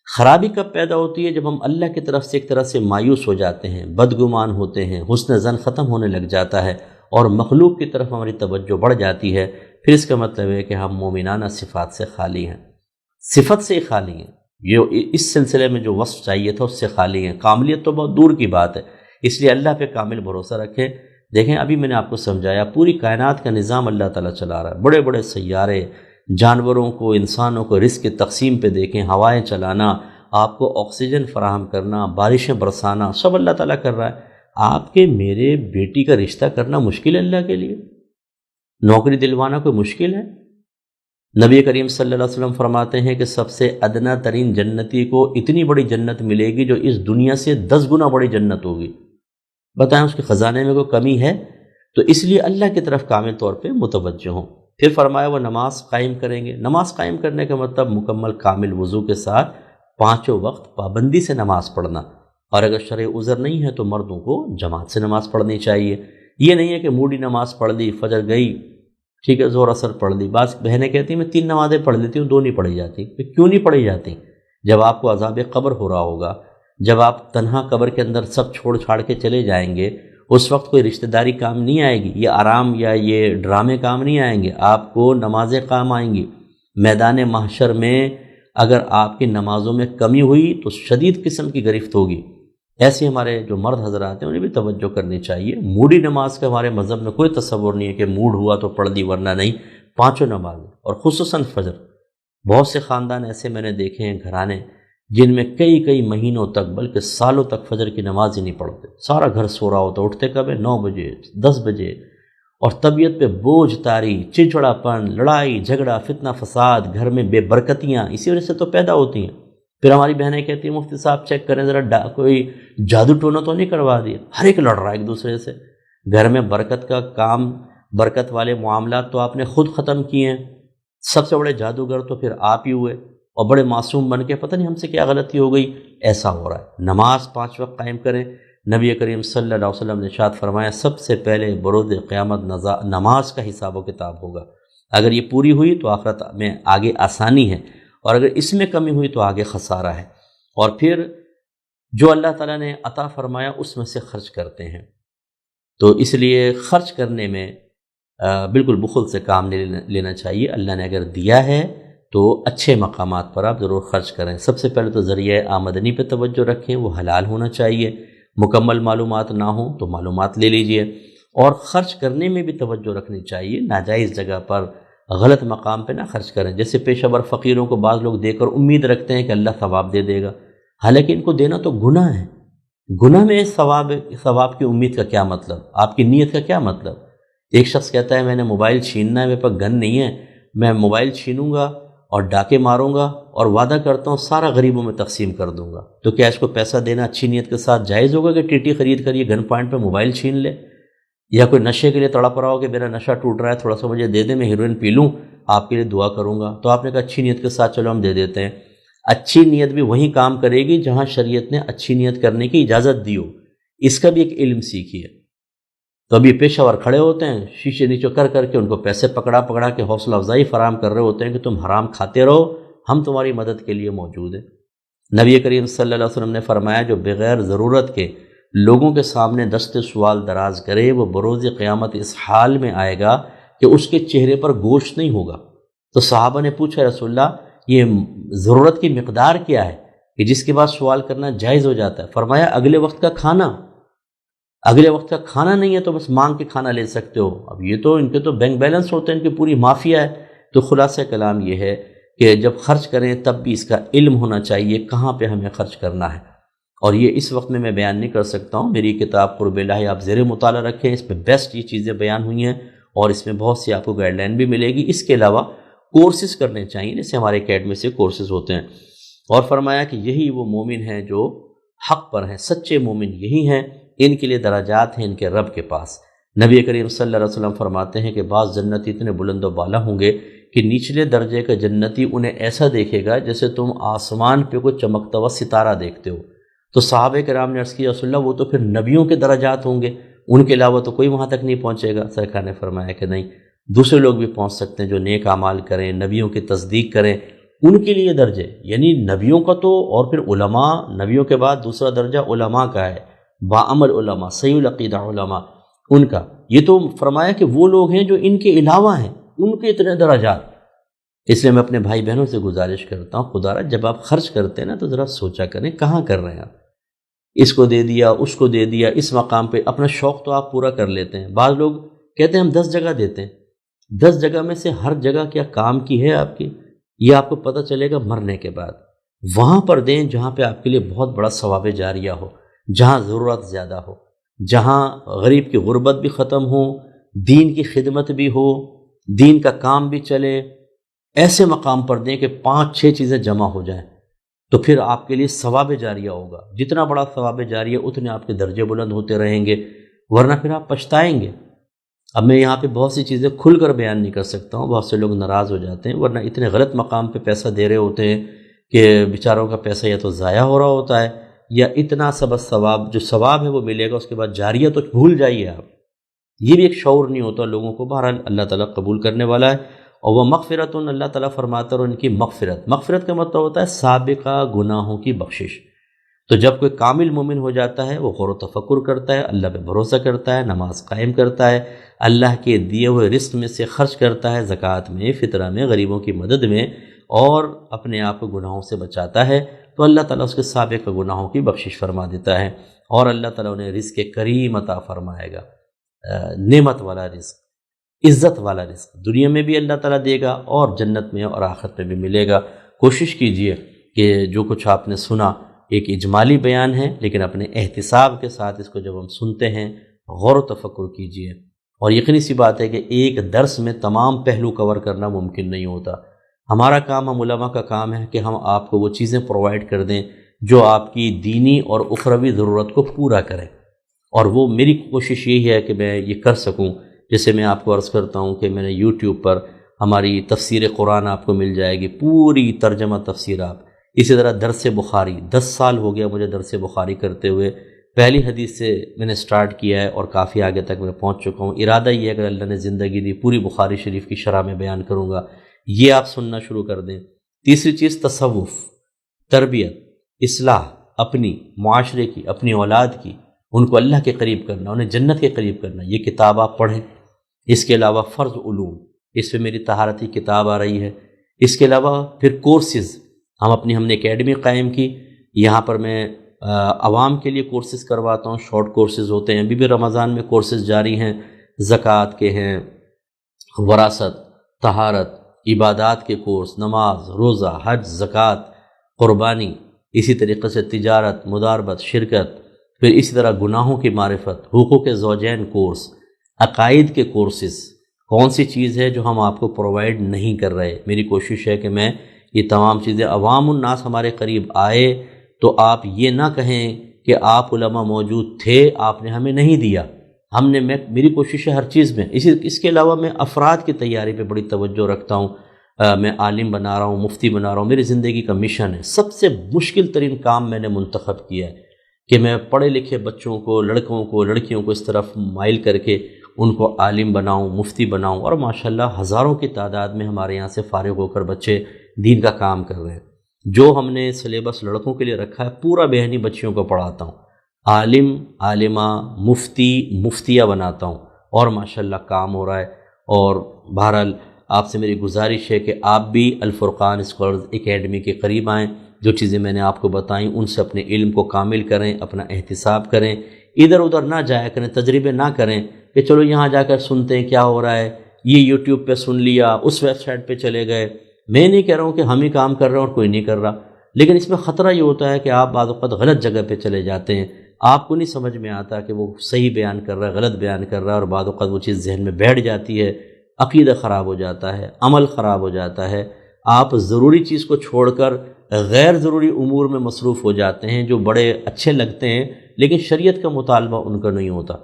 خرابی کب پیدا ہوتی ہے؟ جب ہم اللہ کی طرف سے ایک طرح سے مایوس ہو جاتے ہیں، بدگمان ہوتے ہیں، حسن ظن ختم ہونے لگ جاتا ہے اور مخلوق کی طرف ہماری توجہ بڑھ جاتی ہے، پھر اس کا مطلب ہے کہ ہم مومنانہ صفات سے خالی ہیں، صفت سے ہی خالی ہیں۔ یہ اس سلسلے میں جو وصف چاہیے تھا اس سے خالی ہیں۔ کاملیت تو بہت دور کی بات ہے، اس لیے اللہ پہ کامل بھروسہ رکھیں۔ دیکھیں ابھی میں نے آپ کو سمجھایا، پوری کائنات کا نظام اللہ تعالیٰ چلا رہا ہے، بڑے بڑے سیارے، جانوروں کو، انسانوں کو رزق کی تقسیم پہ دیکھیں، ہوائیں چلانا، آپ کو آکسیجن فراہم کرنا، بارشیں برسانا، سب اللہ تعالیٰ کر رہا ہے۔ آپ کے میرے بیٹی کا رشتہ کرنا مشکل ہے اللہ کے لیے؟ نوکری دلوانا کوئی مشکل ہے؟ نبی کریم صلی اللہ علیہ وسلم فرماتے ہیں کہ سب سے ادنا ترین جنتی کو اتنی بڑی جنت ملے گی جو اس دنیا سے 10 گنا بڑی جنت ہوگی۔ بتائیں اس کے خزانے میں کوئی کمی ہے؟ تو اس لیے اللہ کی طرف کامل طور پہ متوجہ ہوں۔ پھر فرمایا وہ نماز قائم کریں گے۔ نماز قائم کرنے کا مطلب مکمل کامل وضو کے ساتھ 5 وقت پابندی سے نماز پڑھنا، اور اگر شرعی عذر نہیں ہے تو مردوں کو جماعت سے نماز پڑھنی چاہیے۔ یہ نہیں ہے کہ موڈی نماز پڑھ لی، فجر گئی، ٹھیک ہے، زور اثر پڑھ لی۔ بعض بہنیں کہتی ہیں میں 3 نمازیں پڑھ لیتی ہوں، 2 نہیں پڑھی جاتی۔ کیوں نہیں پڑھی جاتی؟ جب آپ کو عذاب قبر ہو رہا ہوگا، جب آپ تنہا قبر کے اندر سب چھوڑ چھاڑ کے چلے جائیں گے، اس وقت کوئی رشتہ داری کام نہیں آئے گی، یہ آرام یا یہ ڈرامے کام نہیں آئیں گے، آپ کو نمازیں کام آئیں گی۔ میدان محشر میں اگر آپ کی نمازوں میں کمی ہوئی تو شدید قسم کی گرفت ہوگی۔ ایسے ہمارے جو مرد حضرات ہیں انہیں بھی توجہ کرنی چاہیے۔ موڈی نماز کا ہمارے مذہب میں کوئی تصور نہیں ہے کہ موڈ ہوا تو پڑھ دی ورنہ نہیں۔ 5 نمازیں، اور خصوصاً فجر۔ بہت سے خاندان ایسے میں نے دیکھے ہیں، گھرانے، جن میں کئی مہینوں تک بلکہ سالوں تک فجر کی نماز ہی نہیں پڑھتے، سارا گھر سو رہا ہوتا، اٹھتے کب ہے؟ 9 بجے 10 بجے، اور طبیعت پہ بوجھ طاری، چڑچڑا پن، لڑائی جھگڑا، فتنہ فساد، گھر میں بے برکتیاں اسی وجہ سے تو پیدا ہوتی ہیں۔ پھر ہماری بہنیں کہتی ہیں مفتی صاحب چیک کریں ذرا کوئی جادو ٹونا تو نہیں کروا دیا؟ ہر ایک لڑ رہا ہے ایک دوسرے سے۔ گھر میں برکت کا کام، برکت والے معاملات تو آپ نے خود ختم کیے ہیں۔ سب سے بڑے جادوگر تو پھر آپ ہی ہوئے، اور بڑے معصوم بن کے پتہ نہیں ہم سے کیا غلطی ہو گئی، ایسا ہو رہا ہے۔ نماز 5 وقت قائم کریں۔ نبی کریم صلی اللہ علیہ وسلم نے ارشاد فرمایا سب سے پہلے بروز قیامت نماز کا حساب و کتاب ہوگا۔ اگر یہ پوری ہوئی تو آخرت میں آگے آسانی ہے، اور اگر اس میں کمی ہوئی تو آگے خسارہ ہے۔ اور پھر جو اللہ تعالیٰ نے عطا فرمایا اس میں سے خرچ کرتے ہیں، تو اس لیے خرچ کرنے میں بالکل بخل سے کام نہیں لینا چاہیے۔ اللہ نے اگر دیا ہے تو اچھے مقامات پر آپ ضرور خرچ کریں۔ سب سے پہلے تو ذریعہ آمدنی پہ توجہ رکھیں، وہ حلال ہونا چاہیے۔ مکمل معلومات نہ ہوں تو معلومات لے لیجئے، اور خرچ کرنے میں بھی توجہ رکھنی چاہیے۔ ناجائز جگہ پر، غلط مقام پہ نہ خرچ کریں۔ جیسے پیشہ ور فقیروں کو بعض لوگ دے کر امید رکھتے ہیں کہ اللہ ثواب دے دے گا، حالانکہ ان کو دینا تو گناہ ہے۔ گناہ میں ثواب کی امید کا کیا مطلب؟ آپ کی نیت کا کیا مطلب؟ ایک شخص کہتا ہے میں نے موبائل چھیننا ہے، میرے پاس گن نہیں ہے، میں موبائل چھینوں گا اور ڈاکے ماروں گا اور وعدہ کرتا ہوں سارا غریبوں میں تقسیم کر دوں گا۔ تو کیا اس کو پیسہ دینا اچھی نیت کے ساتھ جائز ہوگا کہ ٹی ٹی خرید کر یہ گن پوائنٹ پہ موبائل چھین لے؟ یا کوئی نشے کے لیے تڑپ رہا ہو کہ میرا نشہ ٹوٹ رہا ہے، تھوڑا سا مجھے دے دیں، میں ہیروئن پی لوں، آپ کے لیے دعا کروں گا۔ تو آپ نے کہا اچھی نیت کے ساتھ چلو ہم دے دیتے ہیں۔ اچھی نیت بھی وہیں کام کرے گی جہاں شریعت نے اچھی نیت کرنے کی اجازت دی ہو۔ اس کا بھی ایک علم سیکھیے۔ تو ابھی پیشہ ور کھڑے ہوتے ہیں، شیشے نیچے کر کے ان کو پیسے پکڑا کے حوصلہ افزائی فراہم کر رہے ہوتے ہیں کہ تم حرام کھاتے رہو، ہم تمہاری مدد کے لیے موجود ہیں۔ نبی کریم صلی اللہ علیہ وسلم نے فرمایا جو بغیر ضرورت کے لوگوں کے سامنے دست سوال دراز کرے وہ بروز قیامت اس حال میں آئے گا کہ اس کے چہرے پر گوشت نہیں ہوگا۔ تو صحابہ نے پوچھا رسول اللہ یہ ضرورت کی مقدار کیا ہے کہ جس کے بعد سوال کرنا جائز ہو جاتا ہے؟ فرمایا اگلے وقت کا کھانا۔ اگلے وقت کا کھانا نہیں ہے تو بس مانگ کے کھانا لے سکتے ہو۔ اب یہ تو ان کے تو بینک بیلنس ہوتے ہیں، ان کی پوری مافیا ہے۔ تو خلاصہ کلام یہ ہے کہ جب خرچ کریں تب بھی اس کا علم ہونا چاہیے کہاں پہ ہمیں خرچ کرنا ہے، اور یہ اس وقت میں بیان نہیں کر سکتا ہوں۔ میری کتاب قرب الہی آپ زیر مطالعہ رکھیں، اس پہ بیسٹ یہ چیزیں بیان ہوئی ہیں، اور اس میں بہت سی آپ کو گائیڈ لائن بھی ملے گی۔ اس کے علاوہ کورسز کرنے چاہیے، جیسے ہمارے اکیڈمی سے کورسز ہوتے ہیں۔ اور فرمایا کہ یہی وہ مومن ہیں جو حق پر ہیں، سچے مومن یہی ہیں، ان کے لیے درجات ہیں ان کے رب کے پاس۔ نبی کریم صلی اللہ علیہ وسلم فرماتے ہیں کہ بعض جنتی اتنے بلند و بالا ہوں گے کہ نچلے درجے کا جنتی انہیں ایسا دیکھے گا جیسے تم آسمان پہ کوئی چمکتا ہوا ستارہ دیکھتے ہو۔ تو صحابہ کرام نے عرض کیا رسول اللہ وہ تو پھر نبیوں کے درجات ہوں گے، ان کے علاوہ تو کوئی وہاں تک نہیں پہنچے گا۔ سرکار نے فرمایا کہ نہیں، دوسرے لوگ بھی پہنچ سکتے ہیں جو نیک اعمال کریں، نبیوں کی تصدیق کریں، ان کے لیے درجے، یعنی نبیوں کا تو، اور پھر علماء، نبیوں کے بعد دوسرا درجہ علماء کا ہے، باعمل علماء، صحیح العقیدہ علماء، ان کا۔ یہ تو فرمایا کہ وہ لوگ ہیں جو ان کے علاوہ ہیں، ان کے اتنے درجات۔ اس لیے میں اپنے بھائی بہنوں سے گزارش کرتا ہوں، خدا را جب آپ خرچ کرتے ہیں نا تو ذرا سوچا کریں کہاں کر رہے ہیں آپ۔ اس کو دے دیا، اس کو دے دیا، اس مقام پہ اپنا شوق تو آپ پورا کر لیتے ہیں۔ بعض لوگ کہتے ہیں ہم 10 جگہ دیتے ہیں، 10 جگہ میں سے ہر جگہ کیا کام کی ہے آپ کی، یہ آپ کو پتہ چلے گا مرنے کے بعد۔ وہاں پر دیں جہاں پہ آپ کے لیے بہت بڑا ثواب جاریہ ہو، جہاں ضرورت زیادہ ہو، جہاں غریب کی غربت بھی ختم ہو، دین کی خدمت بھی ہو، دین کا کام بھی چلے۔ ایسے مقام پر دیں کہ 5-6 چیزیں جمع ہو جائیں، تو پھر آپ کے لیے ثواب جاریہ ہوگا۔ جتنا بڑا ثواب جاریہ اتنے آپ کے درجے بلند ہوتے رہیں گے، ورنہ پھر آپ پچھتائیں گے۔ اب میں یہاں پہ بہت سی چیزیں کھل کر بیان نہیں کر سکتا ہوں، بہت سے لوگ ناراض ہو جاتے ہیں، ورنہ اتنے غلط مقام پہ پیسہ دے رہے ہوتے ہیں کہ بیچاروں کا پیسہ یا تو ضائع ہو رہا ہوتا ہے، یا اتنا سبز ثواب، جو ثواب ہے وہ ملے گا، اس کے بعد جاریہ تو بھول جائیے آپ۔ یہ بھی ایک شعور نہیں ہوتا لوگوں کو۔ بہرحال اللہ تعالیٰ قبول کرنے والا ہے۔ اور وہ مغفرت، اللہ تعالیٰ فرماتا ہے ان کی مغفرت۔ مغفرت کا مطلب ہوتا ہے سابقہ گناہوں کی بخشش۔ تو جب کوئی کامل مومن ہو جاتا ہے، وہ غور و تفکر کرتا ہے، اللہ پہ بھروسہ کرتا ہے، نماز قائم کرتا ہے، اللہ کے دیے ہوئے رزق میں سے خرچ کرتا ہے، زکوٰۃ میں، فطرہ میں، غریبوں کی مدد میں، اور اپنے آپ کو گناہوں سے بچاتا ہے، تو اللہ تعالیٰ اس کے سابقہ گناہوں کی بخشش فرما دیتا ہے، اور اللہ تعالیٰ انہیں رزق کریم عطا فرمائے گا، نعمت والا رزق، عزت والا رزق، دنیا میں بھی اللہ تعالیٰ دے گا اور جنت میں اور آخرت میں بھی ملے گا۔ کوشش کیجئے کہ جو کچھ آپ نے سنا ایک اجمالی بیان ہے، لیکن اپنے احتساب کے ساتھ اس کو جب ہم سنتے ہیں غور و تفکر کیجئے۔ اور یقینی سی بات ہے کہ ایک درس میں تمام پہلو کور کرنا ممکن نہیں ہوتا۔ ہمارا کام، ہم علماء کا کام ہے کہ ہم آپ کو وہ چیزیں پرووائڈ کر دیں جو آپ کی دینی اور اخروی ضرورت کو پورا کریں، اور وہ میری کوشش یہی ہے کہ میں یہ کر سکوں۔ جیسے میں آپ کو عرض کرتا ہوں کہ میں نے یوٹیوب پر ہماری تفسیر قرآن آپ کو مل جائے گی، پوری ترجمہ تفسیرات۔ اسی طرح درس بخاری، 10 سال ہو گیا مجھے درس بخاری کرتے ہوئے، پہلی حدیث سے میں نے سٹارٹ کیا ہے اور کافی آگے تک میں پہنچ چکا ہوں۔ ارادہ یہ ہے اگر اللہ نے زندگی دی پوری بخاری شریف کی شرح میں بیان کروں گا، یہ آپ سننا شروع کر دیں۔ تیسری چیز تصوف، تربیت، اصلاح، اپنی معاشرے کی، اپنی اولاد کی، ان کو اللہ کے قریب کرنا، انہیں جنت کے قریب کرنا، یہ کتاب آپ پڑھیں۔ اس کے علاوہ فرض علوم، اس پہ میری طہارتی کتاب آ رہی ہے۔ اس کے علاوہ پھر کورسز، ہم نے اکیڈمی قائم کی، یہاں پر میں عوام کے لیے کورسز کرواتا ہوں، شارٹ کورسز ہوتے ہیں، ابھی بھی رمضان میں کورسز جاری ہیں، زکوٰۃ کے ہیں، وراثت، طہارت، عبادات کے کورس، نماز، روزہ، حج، زکوٰۃ، قربانی، اسی طریقے سے تجارت، مداربت، شرکت، پھر اسی طرح گناہوں کی معرفت، حقوق زوجین کورس، عقائد کے کورسز۔ کون سی چیز ہے جو ہم آپ کو پرووائڈ نہیں کر رہے؟ میری کوشش ہے کہ میں یہ تمام چیزیں، عوام الناس ہمارے قریب آئے تو آپ یہ نہ کہیں کہ آپ علماء موجود تھے، آپ نے ہمیں نہیں دیا۔ میری کوشش ہے ہر چیز میں۔ اس کے علاوہ میں افراد کی تیاری پہ بڑی توجہ رکھتا ہوں۔ میں عالم بنا رہا ہوں، مفتی بنا رہا ہوں، میری زندگی کا مشن ہے۔ سب سے مشکل ترین کام میں نے منتخب کیا ہے کہ میں پڑھے لکھے بچوں کو، لڑکوں کو، لڑکیوں کو اس طرف مائل کر کے ان کو عالم بناؤں، مفتی بناؤں، اور ماشاءاللہ ہزاروں کی تعداد میں ہمارے یہاں سے فارغ ہو کر بچے دین کا کام کر رہے ہیں۔ جو ہم نے سلیبس لڑکوں کے لیے رکھا ہے پورا بہنی بچیوں کو پڑھاتا ہوں، عالم، عالمہ، مفتی، مفتیہ بناتا ہوں، اور ماشاءاللہ کام ہو رہا ہے۔ اور بہرحال آپ سے میری گزارش ہے کہ آپ بھی الفرقان اسکالرز اکیڈمی کے قریب آئیں، جو چیزیں میں نے آپ کو بتائیں ان سے اپنے علم کو کامل کریں، اپنا احتساب کریں، ادھر ادھر نہ جایا کریں، تجربے نہ کریں کہ چلو یہاں جا کر سنتے ہیں کیا ہو رہا ہے، یہ یوٹیوب پہ سن لیا، اس ویب سائٹ پہ چلے گئے۔ میں نہیں کہہ رہا ہوں کہ ہم ہی کام کر رہے ہیں اور کوئی نہیں کر رہا، لیکن اس میں خطرہ یہ ہوتا ہے کہ آپ بعض اوقات غلط جگہ پہ چلے جاتے ہیں، آپ کو نہیں سمجھ میں آتا کہ وہ صحیح بیان کر رہا ہے، غلط بیان کر رہا ہے، اور بعض اوقات وہ چیز ذہن میں بیٹھ جاتی ہے، عقیدہ خراب ہو جاتا ہے، عمل خراب ہو جاتا ہے، آپ ضروری چیز کو چھوڑ کر غیر ضروری امور میں مصروف ہو جاتے ہیں جو بڑے اچھے لگتے ہیں لیکن شریعت کا مطالبہ ان کا نہیں ہوتا۔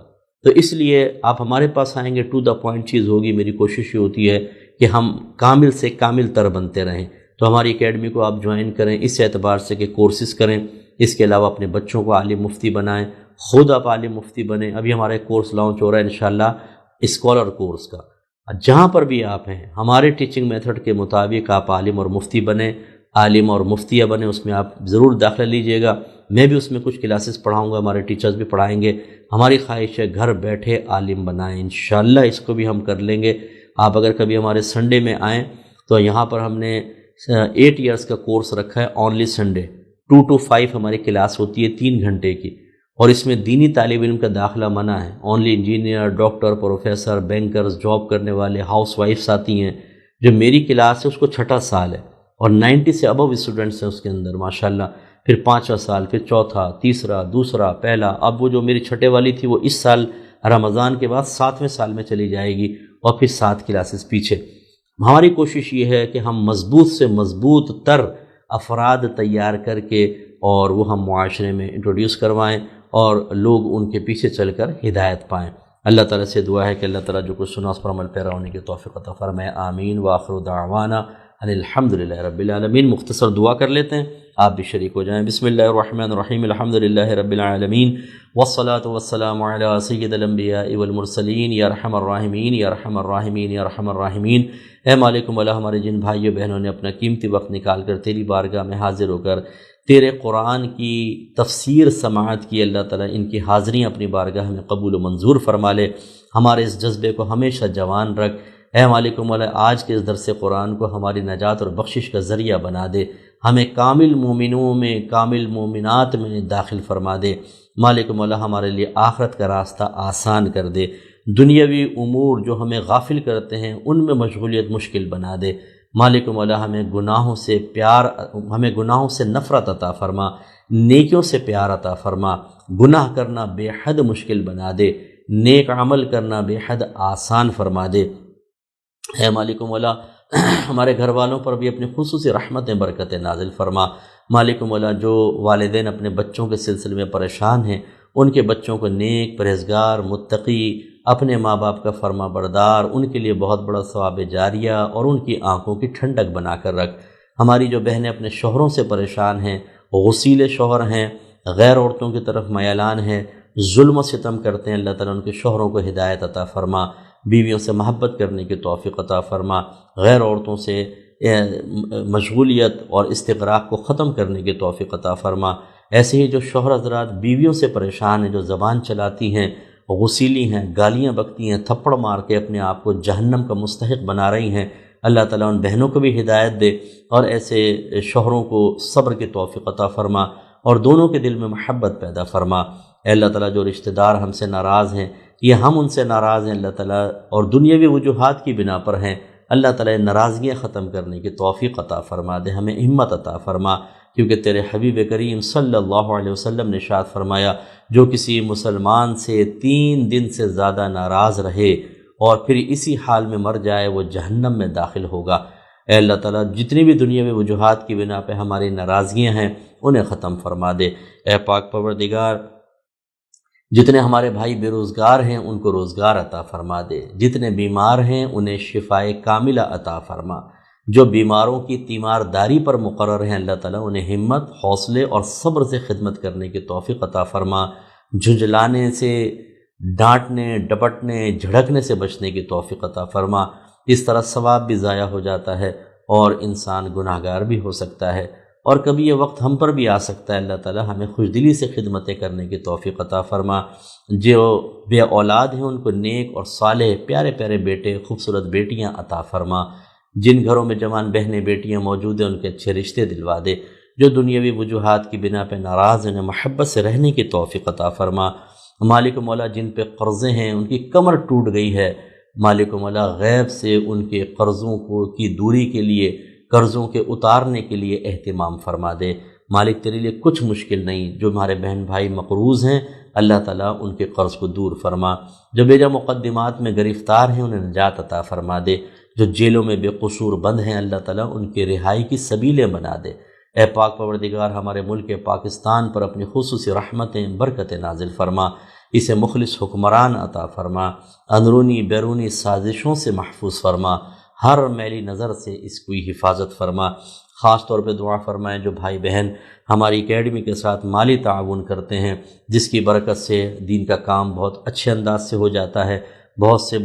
تو اس لیے آپ ہمارے پاس آئیں گے، ٹو دا پوائنٹ چیز ہوگی۔ میری کوشش یہ ہوتی ہے کہ ہم کامل سے کامل تر بنتے رہیں۔ تو ہماری اکیڈمی کو آپ جوائن کریں اس اعتبار سے کہ کورسز کریں، اس کے علاوہ اپنے بچوں کو عالم مفتی بنائیں، خود آپ عالم مفتی بنیں۔ ابھی ہمارا ایک کورس لانچ ہو رہا ہے انشاءاللہ اسکالر کورس کا، جہاں پر بھی آپ ہیں ہمارے ٹیچنگ میتھڈ کے مطابق آپ عالم اور مفتی بنیں، عالم اور مفتیہ بنیں، اس میں آپ ضرور داخلہ لیجئے گا۔ میں بھی اس میں کچھ کلاسز پڑھاؤں گا، ہمارے ٹیچرز بھی پڑھائیں گے۔ ہماری خواہش ہے گھر بیٹھے عالم بنائیں، انشاءاللہ اس کو بھی ہم کر لیں گے۔ آپ اگر کبھی ہمارے سنڈے میں آئیں تو یہاں پر ہم نے 8 ایئرس کا کورس رکھا ہے، اونلی سنڈے 2 to 5 ہماری کلاس ہوتی ہے 3 گھنٹے کی، اور اس میں دینی طالب علم کا داخلہ منع ہے۔ Only engineer, doctor, professor, bankers, job کرنے والے، ہاؤس وائفس آتی ہیں۔ جو میری کلاس ہے اس کو 6واں سال ہے اور 90 سے ابو اسٹوڈنٹس ہیں اس کے اندر ماشاءاللہ۔ پھر 5واں سال، پھر چوتھا، تیسرا، دوسرا، پہلا۔ اب وہ جو میری چھٹے والی تھی وہ اس سال رمضان کے بعد 7ویں سال میں چلی جائے گی، اور پھر 7 کلاسز پیچھے۔ ہماری کوشش یہ ہے کہ ہم مضبوط سے مضبوط تر افراد تیار کر کے اور وہ ہم معاشرے میں انٹروڈیوس کروائیں اور لوگ ان کے پیچھے چل کر ہدایت پائیں۔ اللہ تعالیٰ سے دعا ہے کہ اللہ تعالیٰ جو کچھ سنا اس پر عمل پیرا ہونے کی توفیق عطا فرمائے، آمین۔ وآخر دعوانا ان الحمدللہ رب العالمین۔ مختصر دعا کر لیتے ہیں، آپ بھی شریک ہو جائیں۔ بسم اللہ الرحمن الرحیم، الحمدللہ رب العالمین، والصلاة والسلام علی سید الانبیاء والمرسلین، یا ارحم الراحمین یا ارحم الراحمین یا ارحم الراحمین۔ اے مالک مولا، ہمارے جن بھائیوں بہنوں نے اپنا قیمتی وقت نکال کر تیری بارگاہ میں حاضر ہو کر تیرے قرآن کی تفسیر سماعت کی، اللہ تعالیٰ ان کی حاضریاں اپنی بارگاہ میں قبول و منظور فرما لے۔ ہمارے اس جذبے کو ہمیشہ جوان رکھ۔ اے مالک مولا، آج کے اس درس قرآن کو ہماری نجات اور بخشش کا ذریعہ بنا دے، ہمیں کامل مومنوں میں، کامل مومنات میں داخل فرما دے۔ مالک مولا، ہمارے لیے آخرت کا راستہ آسان کر دے، دنیاوی امور جو ہمیں غافل کرتے ہیں ان میں مشغولیت مشکل بنا دے۔ مالک مولا، ہمیں گناہوں سے نفرت عطا فرما، نیکیوں سے پیار عطا فرما۔ گناہ کرنا بے حد مشکل بنا دے، نیک عمل کرنا بے حد آسان فرما دے۔ اے مالک مولا، ہمارے گھر والوں پر بھی اپنی خصوصی رحمتیں برکتیں نازل فرما۔ مالک مولا، جو والدین اپنے بچوں کے سلسلے میں پریشان ہیں، ان کے بچوں کو نیک، پرہیزگار، متقی، اپنے ماں باپ کا فرما بردار، ان کے لیے بہت بڑا ثواب جاریہ اور ان کی آنکھوں کی ٹھنڈک بنا کر رکھ۔ ہماری جو بہنیں اپنے شوہروں سے پریشان ہیں، غسیل شوہر ہیں، غیر عورتوں کی طرف میلان ہیں، ظلم و ستم کرتے ہیں، اللہ تعالیٰ ان کے شوہروں کو ہدایت عطا فرما، بیویوں سے محبت کرنے کی توفیق عطا فرما، غیر عورتوں سے مشغولیت اور استغراق کو ختم کرنے کی توفیق عطا فرما۔ ایسے ہی جو شوہر حضرات بیویوں سے پریشان ہیں، جو زبان چلاتی ہیں، غسیلی ہیں، گالیاں بکتی ہیں، تھپڑ مار کے اپنے آپ کو جہنم کا مستحق بنا رہی ہیں، اللہ تعالیٰ ان بہنوں کو بھی ہدایت دے اور ایسے شوہروں کو صبر کی توفیق عطا فرما اور دونوں کے دل میں محبت پیدا فرما۔ اے اللہ تعالیٰ، جو رشتہ دار ہم سے ناراض ہیں یہ ہم ان سے ناراض ہیں اللہ تعالیٰ، اور دنیاوی وجوہات کی بنا پر ہیں، اللہ تعالیٰ ناراضگیاں ختم کرنے کی توفیق عطا فرما دے، ہمیں ہمت عطا فرما، کیونکہ تیرے حبیب کریم صلی اللہ علیہ وسلم نے ارشاد فرمایا، جو کسی مسلمان سے 3 دن سے زیادہ ناراض رہے اور پھر اسی حال میں مر جائے وہ جہنم میں داخل ہوگا۔ اے اللہ تعالیٰ، جتنی بھی دنیا میں وجوہات کی بنا پہ ہماری ناراضگیاں ہیں انہیں ختم فرما دے۔ اے پاک پروردگار، جتنے ہمارے بھائی بے روزگار ہیں ان کو روزگار عطا فرما دے، جتنے بیمار ہیں انہیں شفائے کاملہ عطا فرما، جو بیماروں کی تیمارداری پر مقرر ہیں اللہ تعالیٰ انہیں ہمت، حوصلے اور صبر سے خدمت کرنے کی توفیق عطا فرما، جھنجھلانے سے، ڈانٹنے، ڈپٹنے، جھڑکنے سے بچنے کی توفیق عطا فرما۔ اس طرح ثواب بھی ضائع ہو جاتا ہے اور انسان گناہگار بھی ہو سکتا ہے، اور کبھی یہ وقت ہم پر بھی آ سکتا ہے، اللہ تعالیٰ ہمیں خوشدلی سے خدمتیں کرنے کی توفیق عطا فرما۔ جو بے اولاد ہیں ان کو نیک اور صالح پیارے پیارے بیٹے، خوبصورت بیٹیاں عطا فرما۔ جن گھروں میں جوان بہنیں بیٹیاں موجود ہیں ان کے اچھے رشتے دلوا دے۔ جو دنیاوی وجوہات کی بنا پہ ناراض ہیں محبت سے رہنے کی توفیق عطا فرما۔ مالک مولا، جن پہ قرضے ہیں ان کی کمر ٹوٹ گئی ہے، مالک مولا غیب سے ان کے قرضوں کی دوری کے لیے، قرضوں کے اتارنے کے لیے اہتمام فرما دے۔ مالک، تیرے لیے کچھ مشکل نہیں۔ جو ہمارے بہن بھائی مقروض ہیں اللہ تعالیٰ ان کے قرض کو دور فرما۔ جو بیجا مقدمات میں گرفتار ہیں انہیں نجات عطا فرما دے۔ جو جیلوں میں بے قصور بند ہیں اللہ تعالیٰ ان کی رہائی کی سبیلیں بنا دے۔ اے پاک پروردگار، ہمارے ملک پاکستان پر اپنی خصوصی رحمتیں، برکتیں نازل فرما، اسے مخلص حکمران عطا فرما، اندرونی بیرونی سازشوں سے محفوظ فرما، ہر میلی نظر سے اس کی حفاظت فرما۔ خاص طور پہ دعا فرمائیں جو بھائی بہن ہماری اکیڈمی کے ساتھ مالی تعاون کرتے ہیں، جس کی برکت سے دین کا کام بہت اچھے انداز سے ہو جاتا ہے، بہت سے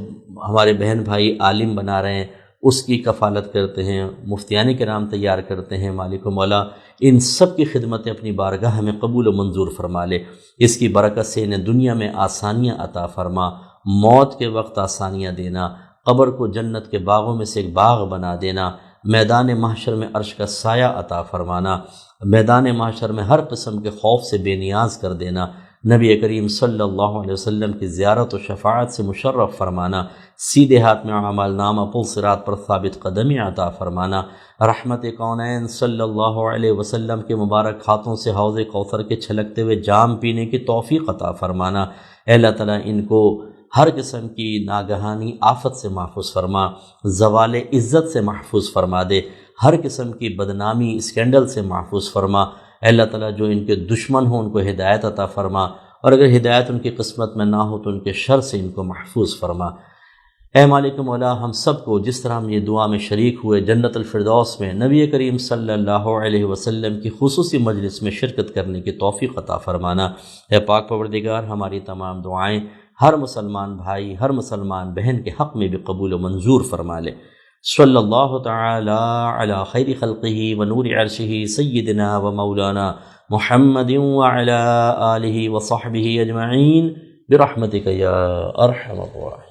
ہمارے بہن بھائی عالم بنا رہے ہیں، اس کی کفالت کرتے ہیں، مفتیان کرام تیار کرتے ہیں۔ مالک و مولا ان سب کی خدمتیں اپنی بارگاہ میں قبول و منظور فرما لے، اس کی برکت سے انہیں دنیا میں آسانیاں عطا فرما، موت کے وقت آسانیاں دینا، قبر کو جنت کے باغوں میں سے ایک باغ بنا دینا، میدان محشر میں عرش کا سایہ عطا فرمانا، میدان محشر میں ہر قسم کے خوف سے بے نیاز کر دینا، نبی کریم صلی اللہ علیہ وسلم کی زیارت و شفاعت سے مشرف فرمانا، سیدھے ہاتھ میں اعمال نامہ پل صراط پر ثابت قدمی عطا فرمانا، رحمت کونین صلی اللہ علیہ وسلم کے مبارک ہاتھوں سے حوض کوثر کے چھلکتے ہوئے جام پینے کی توفیق عطا فرمانا۔ اے اللہ تعالیٰ ان کو ہر قسم کی ناگہانی آفت سے محفوظ فرما، زوال عزت سے محفوظ فرما دے، ہر قسم کی بدنامی اسکینڈل سے محفوظ فرما۔ اے اللہ تعالیٰ جو ان کے دشمن ہوں ان کو ہدایت عطا فرما، اور اگر ہدایت ان کی قسمت میں نہ ہو تو ان کے شر سے ان کو محفوظ فرما۔ اے مالک مولا ہم سب کو جس طرح ہم یہ دعا میں شریک ہوئے جنت الفردوس میں نبی کریم صلی اللہ علیہ وسلم کی خصوصی مجلس میں شرکت کرنے کی توفیق عطا فرمانا۔ اے پاک پروردگار ہماری تمام دعائیں ہر مسلمان بھائی ہر مسلمان بہن کے حق میں بھی قبول و منظور فرما لے۔ صلی اللہ تعالی علی خیر خلقہ و نور عرشہ سیدنا و مولانا محمد وعلی آلہ و صحبہ اجمعین برحمتک یا ارحم الراحمین۔